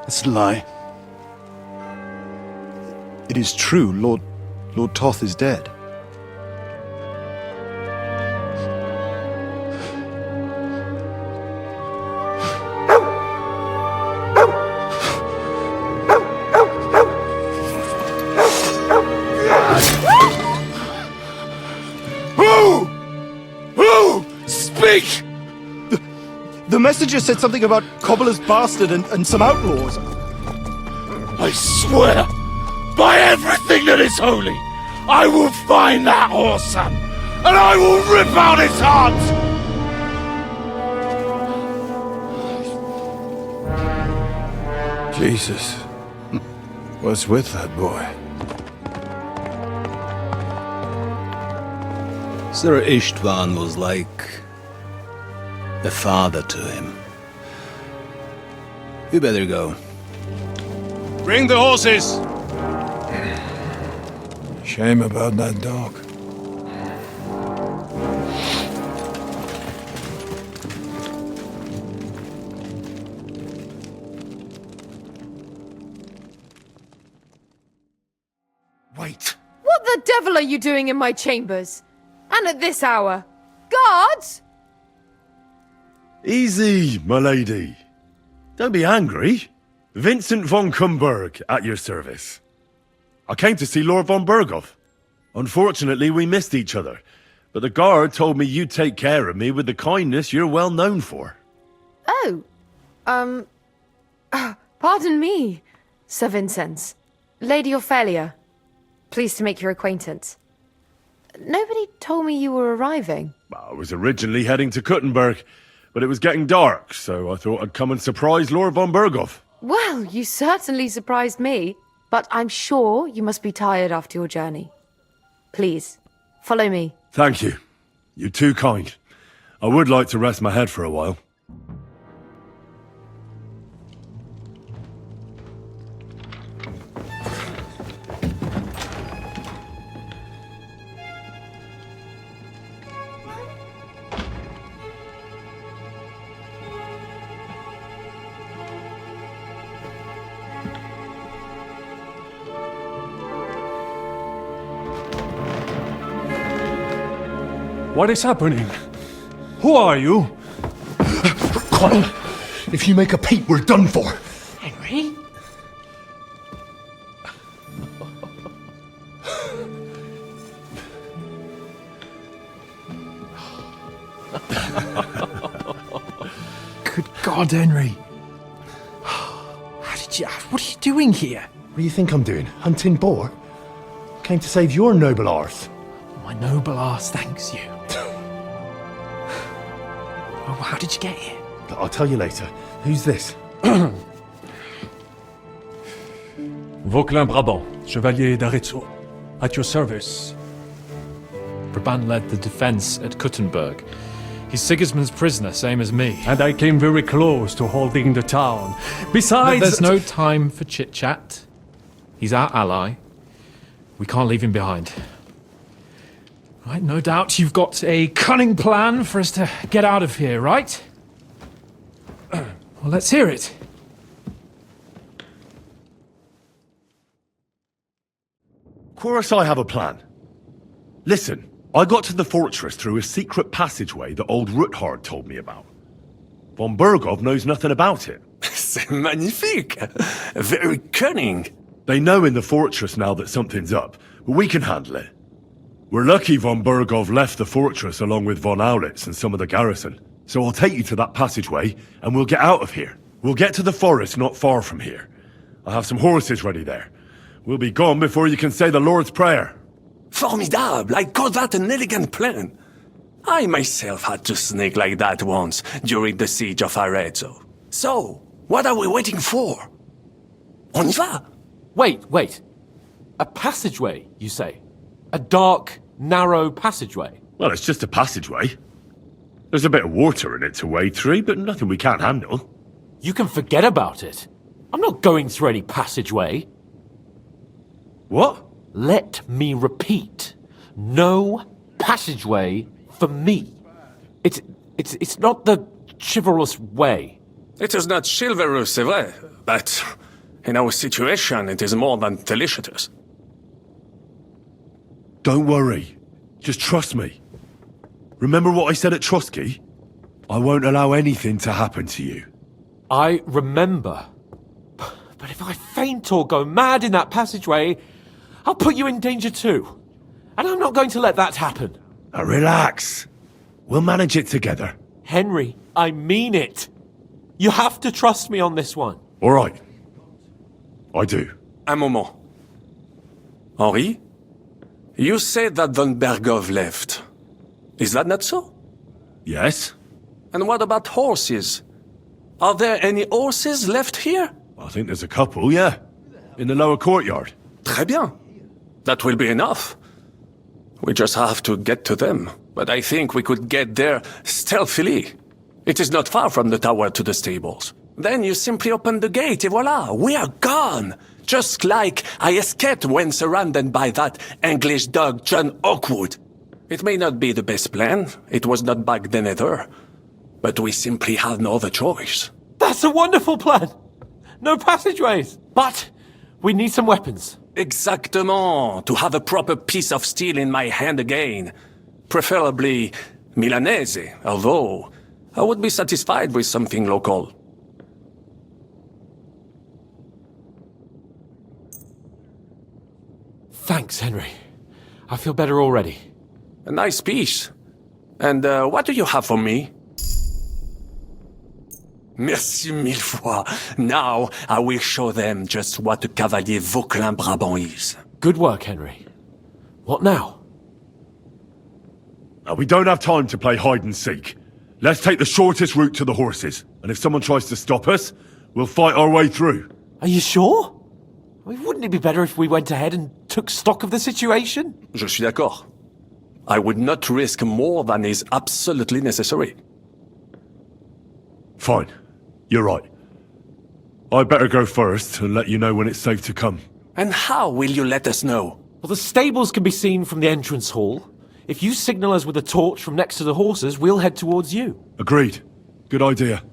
It's a lie. It is true, Lord Toth is dead. Who? Speak! The messenger said something about Cobbler's bastard and some outlaws. I swear, by everything that is holy, I will find that whoreson, and I will rip out his heart! Jesus. What's with that boy? Sir Istvan was like a father to him. You better go. Bring the horses! Shame about that dog. Wait. What the devil are you doing in my chambers? And at this hour? Guards? Easy, my lady. Don't be angry. Vincent von Kumberg at your service. I came to see Lord von Berghoff. Unfortunately, we missed each other, but the guard told me you'd take care of me with the kindness you're well known for. Oh, pardon me, Sir Vincent. Lady Ophelia. Pleased to make your acquaintance. Nobody told me you were arriving. I was originally heading to Kuttenberg, but it was getting dark, so I thought I'd come and surprise Lord von Berghoff. Well, you certainly surprised me, but I'm sure you must be tired after your journey. Please, follow me. Thank you. You're too kind. I would like to rest my head for a while. What is happening? Who are you? Quiet! If you make a peep, we're done for! Henry? Good God, Henry. What are you doing here? What do you think I'm doing? Hunting boar? Came to save your noble arse. My noble arse thanks you. Oh, how did you get here? I'll tell you later. Who's this? Vauquelin Brabant, Chevalier d'Arezzo. At your service. Brabant led the defense at Kuttenberg. He's Sigismund's prisoner, same as me. And I came very close to holding the town. Besides... There's no time for chit-chat. He's our ally. We can't leave him behind. Right, no doubt you've got a cunning plan for us to get out of here, right? Well, let's hear it. Of course I have a plan. Listen, I got to the fortress through a secret passageway that old Ruthard told me about. Von Bergov knows nothing about it. C'est magnifique! Very cunning. They know in the fortress now that something's up, but we can handle it. We're lucky von Bergov left the fortress along with von Aulitz and some of the garrison. So I'll take you to that passageway, and we'll get out of here. We'll get to the forest not far from here. I have some horses ready there. We'll be gone before you can say the Lord's Prayer. Formidable! I call that an elegant plan. I myself had to sneak like that once during the siege of Arezzo. So, what are we waiting for? On y va! Wait. A passageway, you say? A dark, narrow passageway? Well, it's just a passageway. There's a bit of water in it to wade through, but nothing we can't handle. You can forget about it. I'm not going through any passageway. What? Let me repeat. No passageway for me. It's not the chivalrous way. It is not chivalrous, c'est vrai, but in our situation, it is more than delicious. Don't worry. Just trust me. Remember what I said at Trotsky? I won't allow anything to happen to you. I remember. But if I faint or go mad in that passageway, I'll put you in danger too. And I'm not going to let that happen. Now relax. We'll manage it together. Henry, I mean it. You have to trust me on this one. All right. I do. Un moment. Henri? You said that von Bergov left. Is that not so? Yes. And what about horses? Are there any horses left here? I think there's a couple, yeah. In the lower courtyard. Très bien. That will be enough. We just have to get to them. But I think we could get there stealthily. It is not far from the tower to the stables. Then you simply open the gate, et voila, we are gone! Just like I escaped when surrounded by that English dog John Oakwood. It may not be the best plan, it was not back then either, but we simply had no other choice. That's a wonderful plan! No passageways! But we need some weapons. Exactement, to have a proper piece of steel in my hand again. Preferably Milanese, although I would be satisfied with something local. Thanks, Henry. I feel better already. A nice piece. And what do you have for me? Merci mille fois. Now I will show them just what a Cavalier Vauquelin Brabant is. Good work, Henry. What now? We don't have time to play hide and seek. Let's take the shortest route to the horses. And if someone tries to stop us, we'll fight our way through. Are you sure? Wouldn't it be better if we went ahead and took stock of the situation? Je suis d'accord. I would not risk more than is absolutely necessary. Fine. You're right. I'd better go first and let you know when it's safe to come. And how will you let us know? Well, the stables can be seen from the entrance hall. If you signal us with a torch from next to the horses, we'll head towards you. Agreed. Good idea.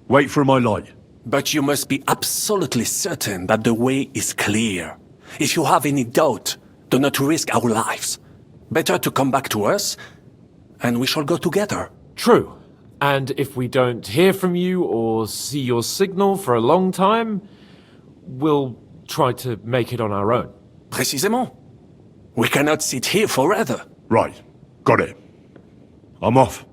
Wait for my light. But you must be absolutely certain that the way is clear. If you have any doubt, do not risk our lives. Better to come back to us and we shall go together. True. And if we don't hear from you or see your signal for a long time, we'll try to make it on our own. Précisément. We cannot sit here forever. Right. Got it. I'm off.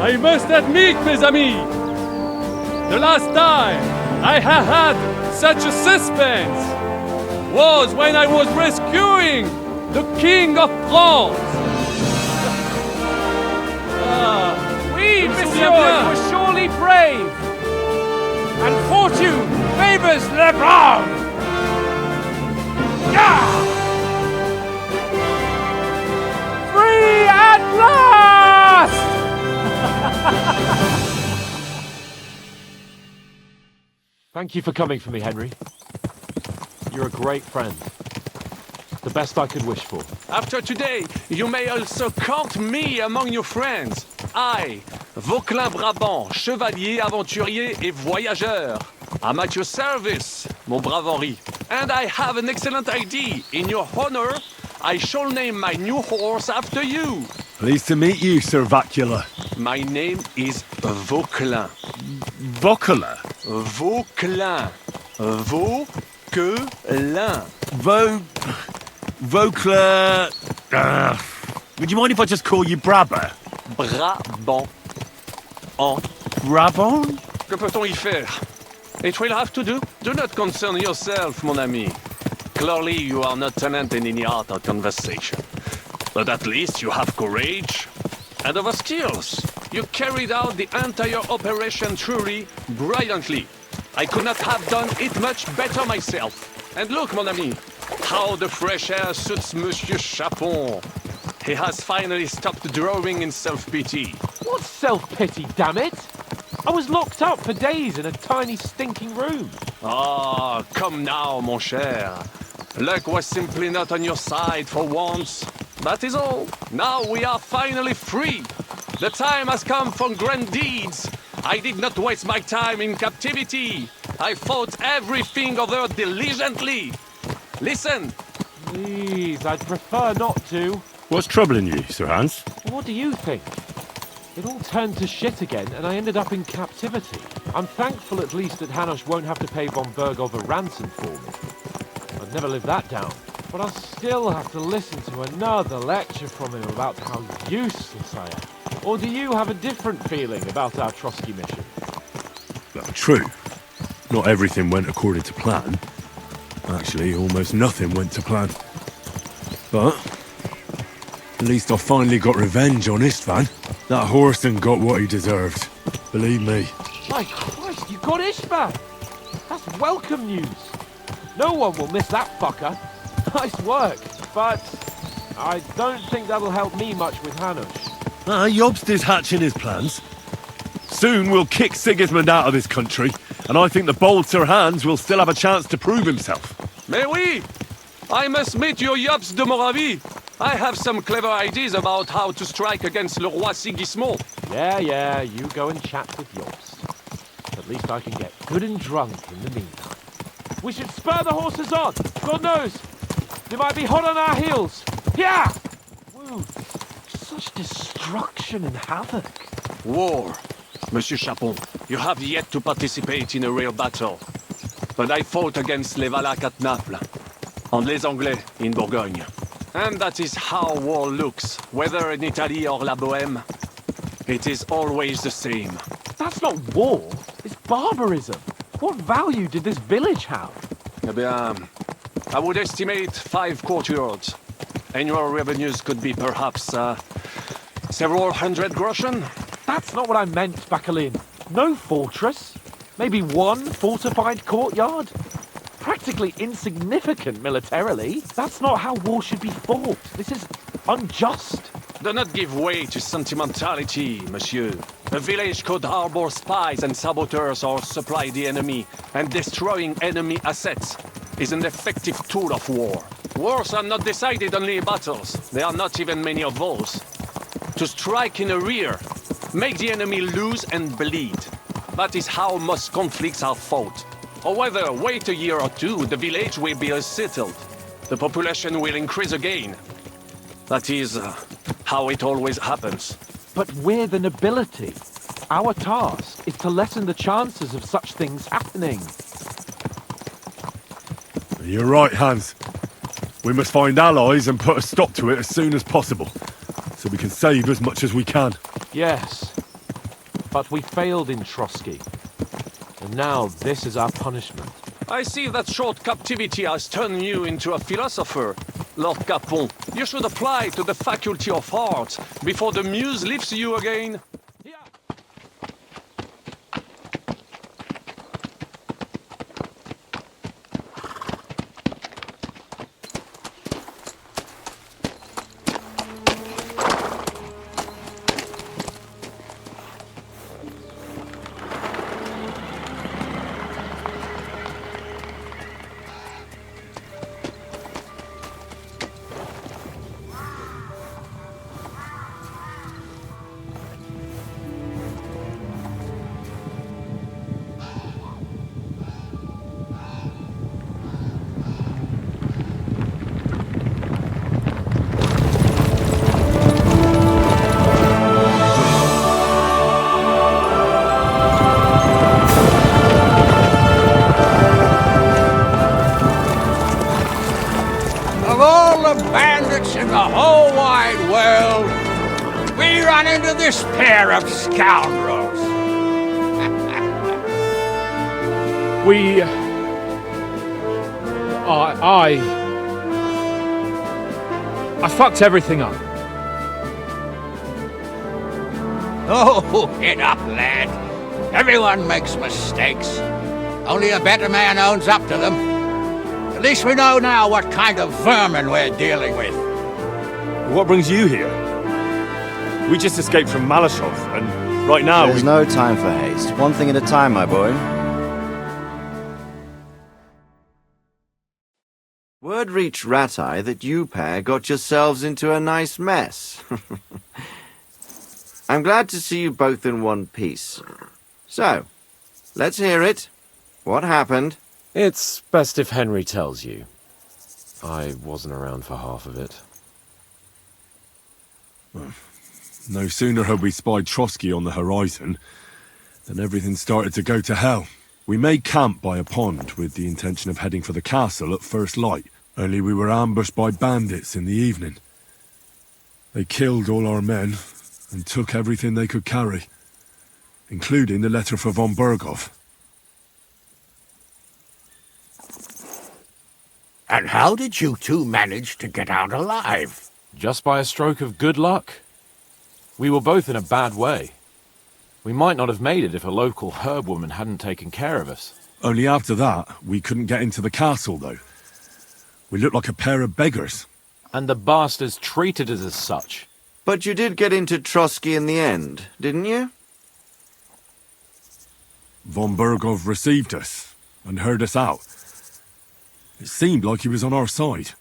I must admit, mes amis, the last time I have had such a suspense was when I was rescuing the King of France. Oui, monsieur, you were surely brave. And fortune favors le brave. Free at last! Thank you for coming for me, Henry. You're a great friend. The best I could wish for. After today, you may also count me among your friends. I, Vauquelin Brabant, chevalier, aventurier et voyageur. I'm at your service, mon brave Henri. And I have an excellent idea. In your honor, I shall name my new horse after you. Pleased to meet you, Sir Vacula. My name is Vauquelin. Vauquelin? Vauquelin. Vauquelin. Vauquelin... would you mind if I just call you Brabber? Brabant. Brabant? Que peut-on y faire? It will have to do. Do not concern yourself, mon ami. Clearly, you are not talented in any art or conversation. But at least you have courage and other skills. You carried out the entire operation truly brilliantly. I could not have done it much better myself. And look, mon ami, how the fresh air suits Monsieur Chapon. He has finally stopped drawing in self-pity. What self-pity, damn it? I was locked up for days in a tiny stinking room. Ah, come now, mon cher. Luck was simply not on your side for once. That is all. Now we are finally free. The time has come for grand deeds. I did not waste my time in captivity. I fought everything over diligently. Listen. Please, I'd prefer not to. What's troubling you, Sir Hans? What do you think? It all turned to shit again, and I ended up in captivity. I'm thankful at least that Hanush won't have to pay von Bergov a ransom for me. I'd never live that down. But I'll still have to listen to another lecture from him about how useless I am. Or do you have a different feeling about our Trotsky mission? Well, true. Not everything went according to plan. Actually, almost nothing went to plan. But at least I finally got revenge on Istvan. That Horston got what he deserved. Believe me. My Christ, you got Istvan! That's welcome news. No one will miss that fucker. Nice work, but I don't think that'll help me much with Hanush. Jobst is hatching his plans. Soon we'll kick Sigismund out of this country, and I think the bold Sir Hans will still have a chance to prove himself. Mais oui! I must meet your Jobst de Moravie. I have some clever ideas about how to strike against Le Roi Sigismund. Yeah, you go and chat with Jobst. At least I can get good and drunk in the meantime. We should spur the horses on! God knows! They might be hot on our heels! Yeah! Woo! Such destruction and havoc. War. Monsieur Chapon, you have yet to participate in a real battle. But I fought against les Valaques at Naples, and les Anglais in Bourgogne. And that is how war looks, whether in Italy or La Bohème. It is always the same. That's not war, it's barbarism. What value did this village have? Eh bien, I would estimate 5 courtyards. Annual revenues could be perhaps, several hundred groschen. That's not what I meant, Bacalin. No fortress. Maybe one fortified courtyard. Practically insignificant militarily. That's not how war should be fought. This is unjust. Do not give way to sentimentality, monsieur. A village could harbor spies and saboteurs or supply the enemy, and destroying enemy assets is an effective tool of war. Wars are not decided only in battles. There are not even many of those. To strike in the rear, make the enemy lose and bleed. That is how most conflicts are fought. However, wait a year or two, the village will be settled. The population will increase again. That is how it always happens. But we're the nobility. Our task is to lessen the chances of such things happening. You're right, Hans. We must find allies and put a stop to it as soon as possible, so we can save as much as we can. Yes, but we failed in Trotsky. And now this is our punishment. I see that short captivity has turned you into a philosopher, Lord Capon. You should apply to the Faculty of Arts before the muse lifts you again. In the whole wide world, we run into this pair of scoundrels. I fucked everything up. Oh, get up, lad. Everyone makes mistakes. Only a better man owns up to them. At least we know now what kind of vermin we're dealing with. What brings you here? We just escaped from Malashov, and right now There's no time for haste. One thing at a time, my boy. Word reached Ratai that you pair got yourselves into a nice mess. I'm glad to see you both in one piece. So, let's hear it. What happened? It's best if Henry tells you. I wasn't around for half of it. No sooner had we spied Trotsky on the horizon than everything started to go to hell. We made camp by a pond with the intention of heading for the castle at first light, only we were ambushed by bandits in the evening. They killed all our men and took everything they could carry, including the letter for von Berghoff. And how did you two manage to get out alive? Just by a stroke of good luck. We were both in a bad way. We might not have made it if a local herb woman hadn't taken care of us. Only after that, we couldn't get into the castle, though. We looked like a pair of beggars. And the bastards treated us as such. But you did get into Trotsky in the end, didn't you? Von Berghoff received us and heard us out. It seemed like he was on our side.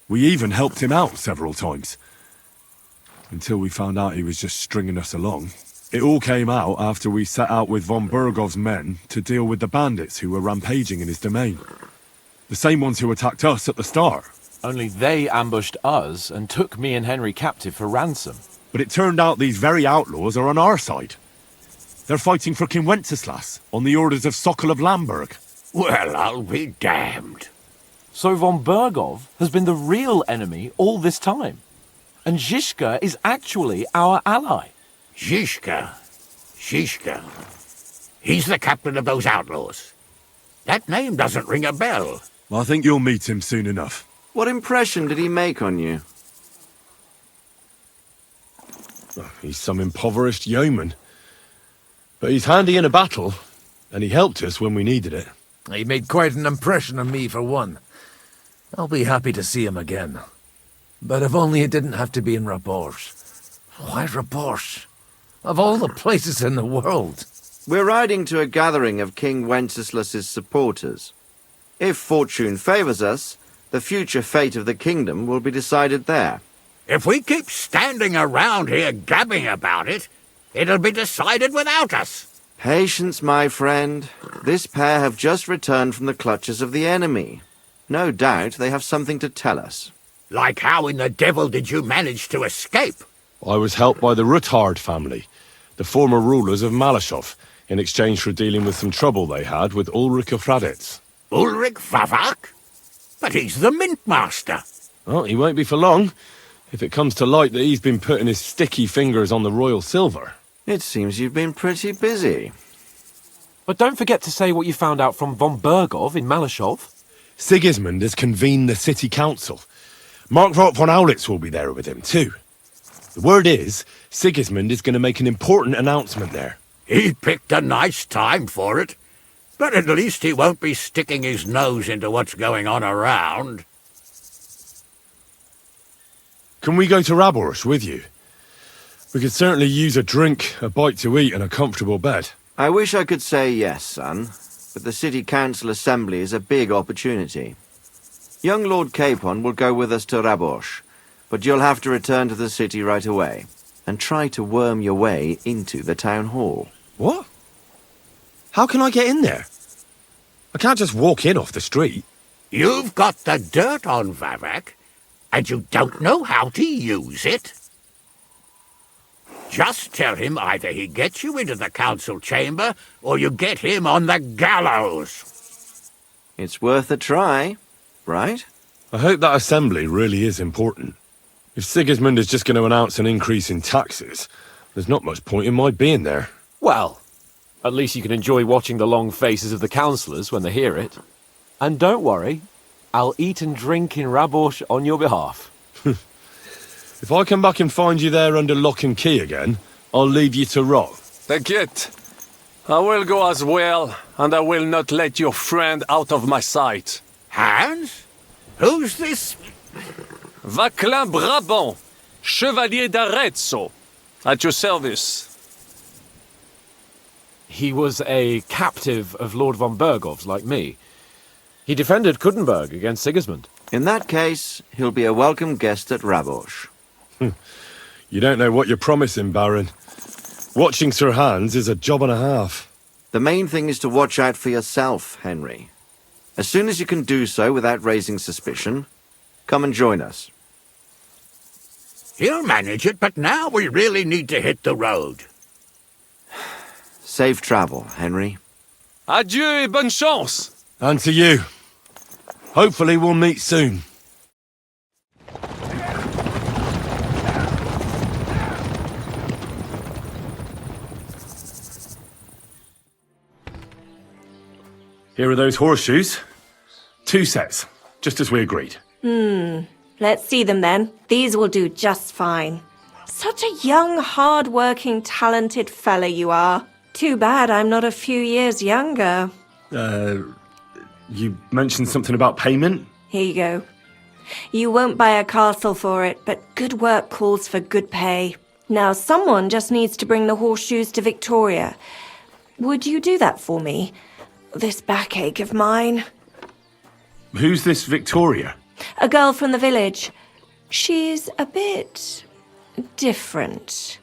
We even helped him out several times. Until we found out he was just stringing us along. It all came out after we set out with von Berghoff's men to deal with the bandits who were rampaging in his domain. The same ones who attacked us at the start. Only they ambushed us and took me and Henry captive for ransom. But it turned out these very outlaws are on our side. They're fighting for King Wenceslas on the orders of Sokol of Lamberg. Well, I'll be damned. So von Berghoff has been the real enemy all this time. And Zhishka is actually our ally. Zhishka? He's the captain of those outlaws. That name doesn't ring a bell. I think you'll meet him soon enough. What impression did he make on you? He's some impoverished yeoman. But he's handy in a battle, and he helped us when we needed it. He made quite an impression on me, for one. I'll be happy to see him again. But if only it didn't have to be in Rabosh. Why Rabosh? Of all the places in the world. We're riding to a gathering of King Wenceslas's supporters. If fortune favors us, The future fate of the kingdom will be decided there. If we keep standing around here gabbing about it, it'll be decided without us. Patience, my friend. This pair have just returned from the clutches of the enemy. No doubt they have something to tell us. Like how in the devil did you manage to escape? I was helped by the Ruthard family, the former rulers of Malashov, in exchange for dealing with some trouble they had with Ulrich of Raditz. Ulrich Vavak? But he's the Mint Master. Well, he won't be for long, if it comes to light that he's been putting his sticky fingers on the royal silver. It seems you've been pretty busy. But don't forget to say what you found out from von Bergov in Malashov. Sigismund has convened the city council. Markvart von Aulitz will be there with him, too. The word is, Sigismund is going to make an important announcement there. He picked a nice time for it. But at least he won't be sticking his nose into what's going on around. Can we go to Raborsch with you? We could certainly use a drink, a bite to eat, and a comfortable bed. I wish I could say yes, son, but the city council assembly is a big opportunity. Young Lord Capon will go with us to Raborsch, but you'll have to return to the city right away, and try to worm your way into the town hall. What? How can I get in there? I can't just walk in off the street. You've got the dirt on Vavak, and you don't know how to use it? Just tell him either he gets you into the council chamber, or you get him on the gallows. It's worth a try, right? I hope that assembly really is important. If Sigismund is just going to announce an increase in taxes, there's not much point in my being there. Well, at least you can enjoy watching the long faces of the councillors when they hear it. And don't worry, I'll eat and drink in Raborsch on your behalf. If I come back and find you there under lock and key again, I'll leave you to rot. Take it. I will go as well, and I will not let your friend out of my sight. Hans? Who's this? Vaclin Brabant, Chevalier d'Arezzo, at your service. He was a captive of Lord von Bergov's, like me. He defended Kuttenberg against Sigismund. In that case, he'll be a welcome guest at Raborsch. You don't know what you're promising, Baron. Watching Sir Hans is a job and a half. The main thing is to watch out for yourself, Henry. As soon as you can do so without raising suspicion, come and join us. He'll manage it, but now we really need to hit the road. Safe travel, Henry. Adieu et bonne chance! And to you. Hopefully we'll meet soon. Here are those horseshoes. 2 sets, just as we agreed. Let's see them then. These will do just fine. Such a young, hard-working, talented fella you are. Too bad I'm not a few years younger. You mentioned something about payment? Here you go. You won't buy a castle for it, but good work calls for good pay. Now, someone just needs to bring the horseshoes to Victoria. Would you do that for me? This backache of mine. Who's this Victoria? A girl from the village. She's a bit different.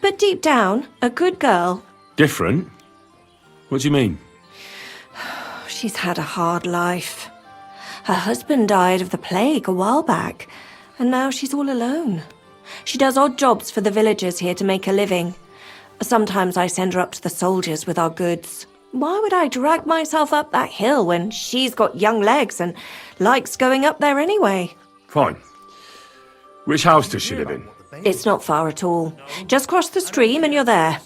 But deep down, a good girl. Different? What do you mean? She's had a hard life. Her husband died of the plague a while back, and now she's all alone. She does odd jobs for the villagers here to make a living. Sometimes I send her up to the soldiers with our goods. Why would I drag myself up that hill when she's got young legs and likes going up there anyway? Fine. Which house does she live in? It's not far at all. Just cross the stream and you're there.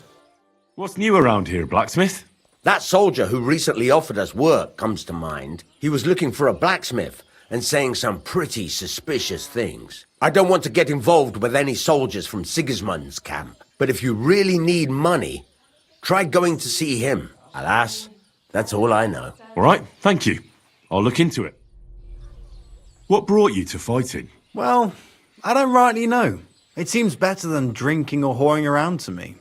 What's new around here, blacksmith? That soldier who recently offered us work comes to mind. He was looking for a blacksmith and saying some pretty suspicious things. I don't want to get involved with any soldiers from Sigismund's camp, but if you really need money, try going to see him. Alas, that's all I know. All right, thank you. I'll look into it. What brought you to fighting? Well, I don't rightly know. It seems better than drinking or whoring around to me.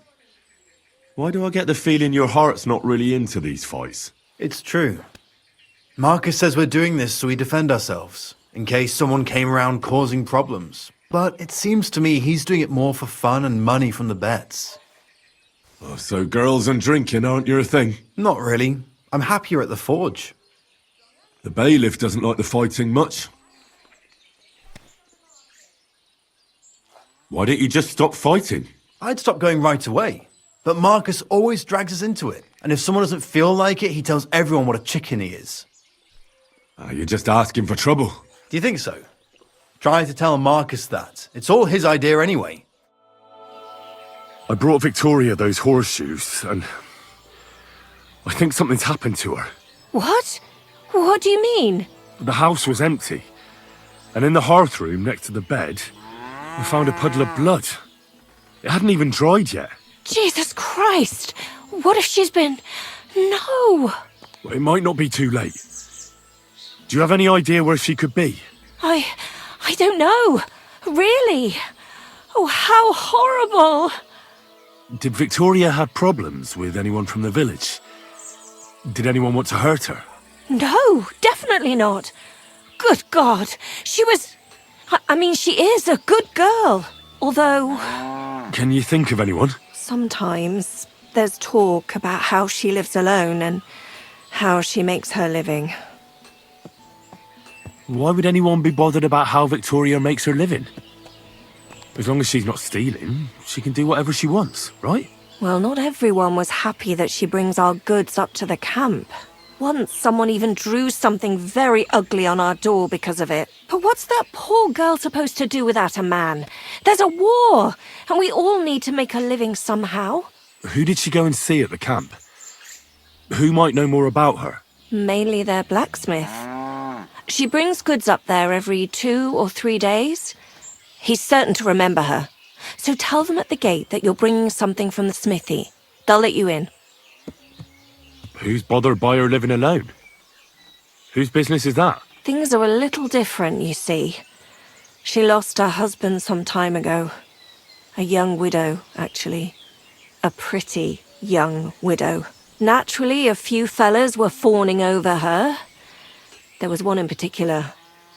Why do I get the feeling your heart's not really into these fights? It's true. Marcus says we're doing this so we defend ourselves. in case someone came around causing problems. But it seems to me he's doing it more for fun and money from the bets. Oh, so girls and drinking aren't your thing? Not really. I'm happier at the forge. The bailiff doesn't like the fighting much. Why don't you just stop fighting? I'd stop going right away. But Marcus always drags us into it. And if someone doesn't feel like it, he tells everyone what a chicken he is. You're just asking for trouble. Do you think so? Try to tell Marcus that. It's all his idea anyway. I brought Victoria those horseshoes, and I think something's happened to her. What? What do you mean? The house was empty, and in the hearth room next to the bed, I found a puddle of blood. It hadn't even dried yet. Jesus Christ! What if she's been... No! Well, it might not be too late. Do you have any idea where she could be? I don't know. Really. Oh, how horrible! Did Victoria have problems with anyone from the village? Did anyone want to hurt her? No, definitely not. Good God, she was... I mean, she is a good girl. Although... Can you think of anyone? Sometimes there's talk about how she lives alone and how she makes her living. Why would anyone be bothered about how Victoria makes her living? As long as she's not stealing, she can do whatever she wants, right? Well, not everyone was happy that she brings our goods up to the camp. Once someone even drew something very ugly on our door because of it. But what's that poor girl supposed to do without a man? There's a war, and we all need to make a living somehow. Who did she go and see at the camp? Who might know more about her? Mainly their blacksmith. She brings goods up there every 2 or 3 days. He's certain to remember her. So tell them at the gate that you're bringing something from the smithy. They'll let you in. Who's bothered by her living alone? Whose business is that? Things are a little different, you see. She lost her husband some time ago. A young widow, actually. A pretty young widow. Naturally, a few fellas were fawning over her. There was one in particular.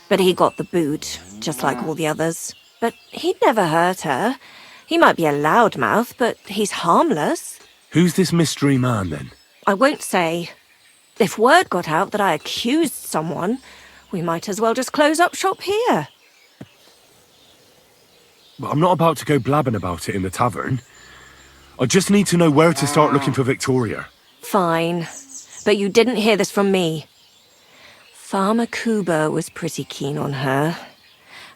But he got the boot, just like all the others. But he'd never hurt her. He might be a loudmouth, but he's harmless. Who's this mystery man, then? I won't say. If word got out that I accused someone, we might as well just close up shop here. But I'm not about to go blabbing about it in the tavern. I just need to know where to start looking for Victoria. Fine. But you didn't hear this from me. Farmer Kuba was pretty keen on her.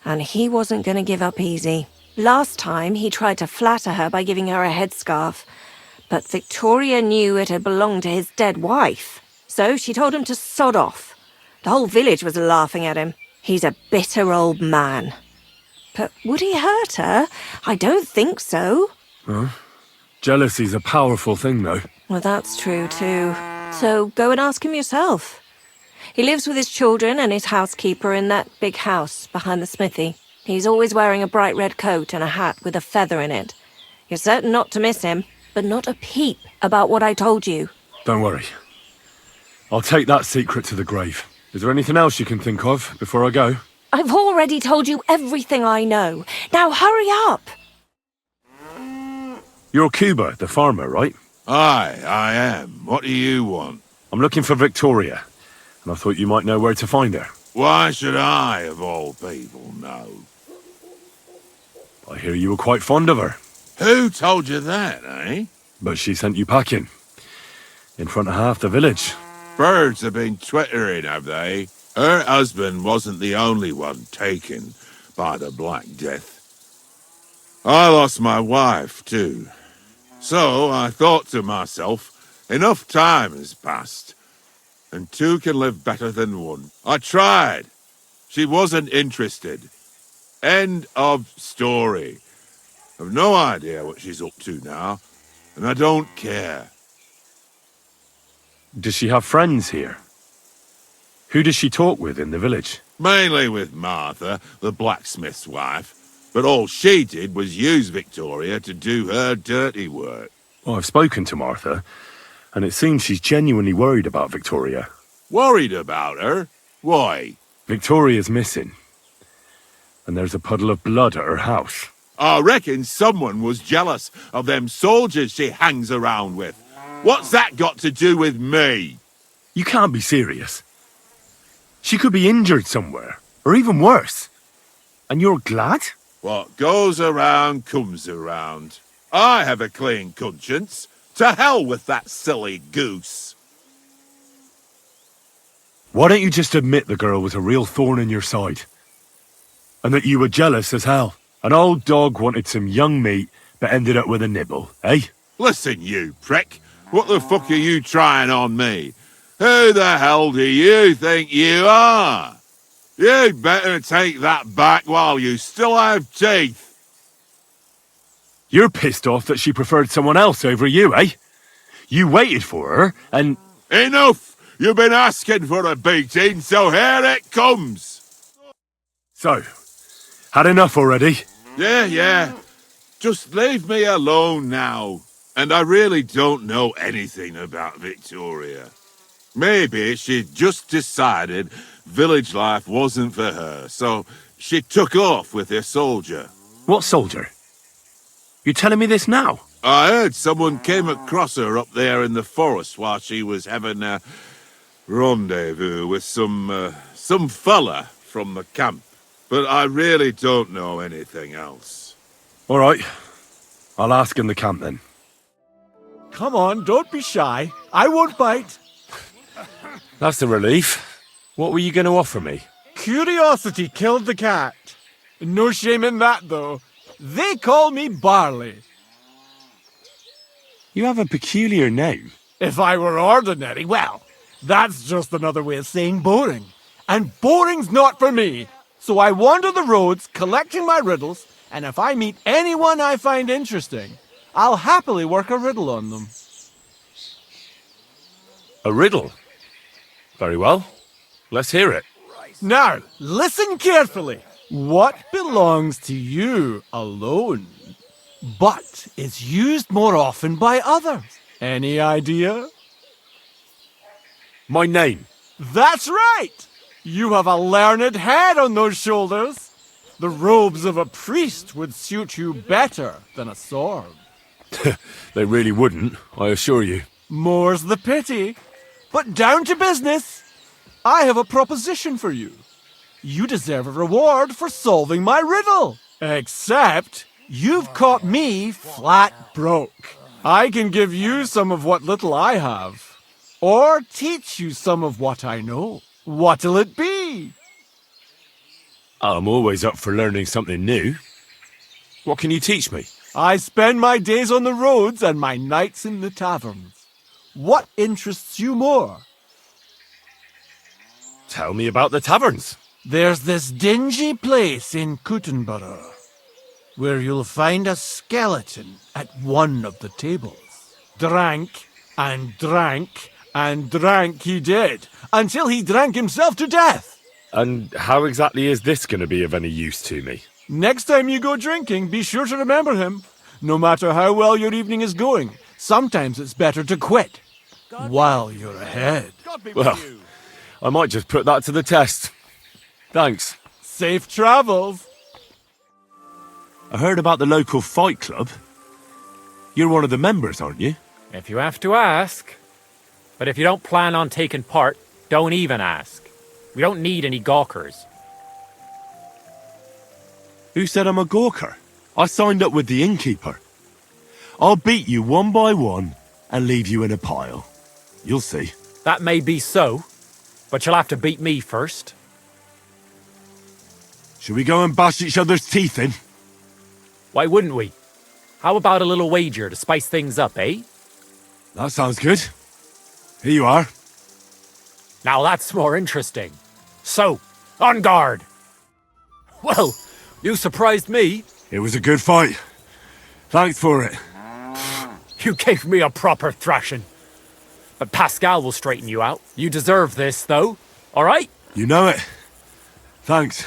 And he wasn't going to give up easy. Last time, he tried to flatter her by giving her a headscarf. But Victoria knew it had belonged to his dead wife. So she told him to sod off. The whole village was laughing at him. He's a bitter old man. But would he hurt her? I don't think so. Huh? Jealousy's a powerful thing, though. Well, that's true, too. So go and ask him yourself. He lives with his children and his housekeeper in that big house behind the smithy. He's always wearing a bright red coat and a hat with a feather in it. You're certain not to miss him, but not a peep about what I told you. Don't worry. I'll take that secret to the grave. Is there anything else you can think of before I go? I've already told you everything I know. Now hurry up! You're Cuba, the farmer, right? Aye, I am. What do you want? I'm looking for Victoria, and I thought you might know where to find her. Why should I, of all people, know? I hear you were quite fond of her. Who told you that, eh? But she sent you packing. In front of half the village. Birds have been twittering, have they? Her husband wasn't the only one taken by the Black Death. I lost my wife, too. So I thought to myself, enough time has passed, and two can live better than one. I tried. She wasn't interested. End of story. I've no idea what she's up to now, and I don't care. Does she have friends here? Who does she talk with in the village? Mainly with Martha, the blacksmith's wife. But all she did was use Victoria to do her dirty work. Well, I've spoken to Martha, and it seems she's genuinely worried about Victoria. Worried about her? Why? Victoria's missing. And there's a puddle of blood at her house. I reckon someone was jealous of them soldiers she hangs around with. What's that got to do with me? You can't be serious. She could be injured somewhere, or even worse. And you're glad? What goes around comes around. I have a clean conscience. To hell with that silly goose. Why don't you just admit the girl was a real thorn in your side? And that you were jealous as hell? An old dog wanted some young meat, but ended up with a nibble, eh? Listen, you prick. What the fuck are you trying on me? Who the hell do you think you are? You'd better take that back while you still have teeth. You're pissed off that she preferred someone else over you, eh? You waited for her, and... Enough! You've been asking for a beating, so here it comes! So, had enough already? Yeah. Just leave me alone now. And I really don't know anything about Victoria. Maybe she just decided village life wasn't for her, so she took off with her soldier. What soldier? You're telling me this now? I heard someone came across her up there in the forest while she was having a rendezvous with some fella from the camp. But I really don't know anything else. All right. I'll ask in the camp then. Come on, don't be shy. I won't bite. That's a relief. What were you going to offer me? Curiosity killed the cat. No shame in that, though. They call me Barley. You have a peculiar name. If I were ordinary, well, that's just another way of saying boring. And boring's not for me. So I wander the roads collecting my riddles, and if I meet anyone I find interesting, I'll happily work a riddle on them. A riddle? Very well. Let's hear it. Now, listen carefully. What belongs to you alone, but is used more often by others? Any idea? My name. That's right! You have a learned head on those shoulders. The robes of a priest would suit you better than a sword. They really wouldn't, I assure you. More's the pity. But down to business. I have a proposition for you. You deserve a reward for solving my riddle. Except, you've caught me flat broke. I can give you some of what little I have. Or teach you some of what I know. What'll it be? I'm always up for learning something new. What can you teach me? I spend my days on the roads and my nights in the taverns. What interests you more? Tell me about the taverns. There's this dingy place in Kuttenborough, where you'll find a skeleton at one of the tables. Drank and drank and drank he did, until he drank himself to death. And how exactly is this going to be of any use to me? Next time you go drinking, be sure to remember him. No matter how well your evening is going, sometimes it's better to quit while you're ahead. Well, I might just put that to the test. Thanks. Safe travels. I heard about the local fight club. You're one of the members, aren't you? If you have to ask. But if you don't plan on taking part, don't even ask. We don't need any gawkers. Who said I'm a gawker? I signed up with the innkeeper. I'll beat you one by one and leave you in a pile. You'll see. That may be so, but you'll have to beat me first. Should we go and bash each other's teeth in? Why wouldn't we? How about a little wager to spice things up, eh? That sounds good. Here you are. Now that's more interesting. So, on guard! Well, you surprised me. It was a good fight. Thanks for it. You gave me a proper thrashing. But Pascal will straighten you out. You deserve this, though. All right? You know it. Thanks.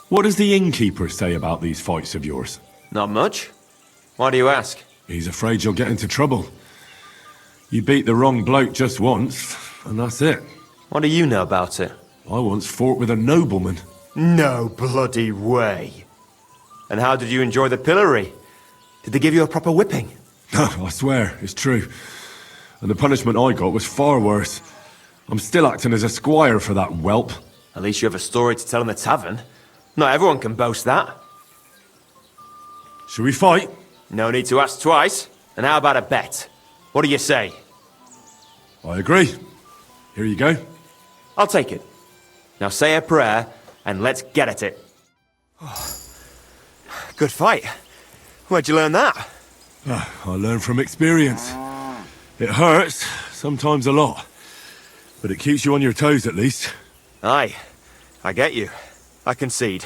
What does the innkeeper say about these fights of yours? Not much. Why do you ask? He's afraid you'll get into trouble. You beat the wrong bloke just once, and that's it. What do you know about it? I once fought with a nobleman. No bloody way. And how did you enjoy the pillory? Did they give you a proper whipping? No, I swear, it's true. And the punishment I got was far worse. I'm still acting as a squire for that whelp. At least you have a story to tell in the tavern. Not everyone can boast that. Should we fight? No need to ask twice. And how about a bet? What do you say? I agree. Here you go. I'll take it. Now say a prayer, and let's get at it. Good fight. Where'd you learn that? I learned from experience. It hurts, sometimes a lot. But it keeps you on your toes at least. Aye, I get you. I concede.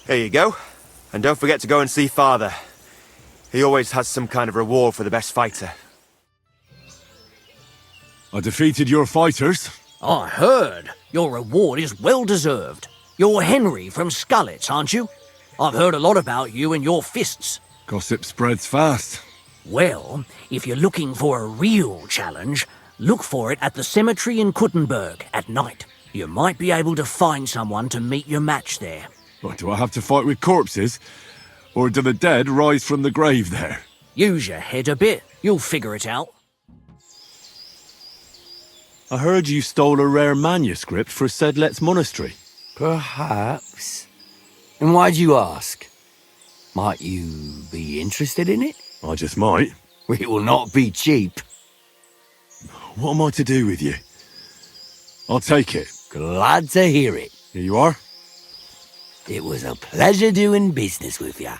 Here you go. And don't forget to go and see Father. He always has some kind of reward for the best fighter. I defeated your fighters. I heard. Your reward is well deserved. You're Henry from Scullets, aren't you? I've heard a lot about you and your fists. Gossip spreads fast. Well, if you're looking for a real challenge, look for it at the cemetery in Kuttenberg at night. You might be able to find someone to meet your match there. What, do I have to fight with corpses? Or do the dead rise from the grave there? Use your head a bit. You'll figure it out. I heard you stole a rare manuscript for Sedlet's monastery. Perhaps. And why'd you ask? Might you be interested in it? I just might. It will not be cheap. What am I to do with you? I'll take it. Glad to hear it. Here you are. It was a pleasure doing business with you.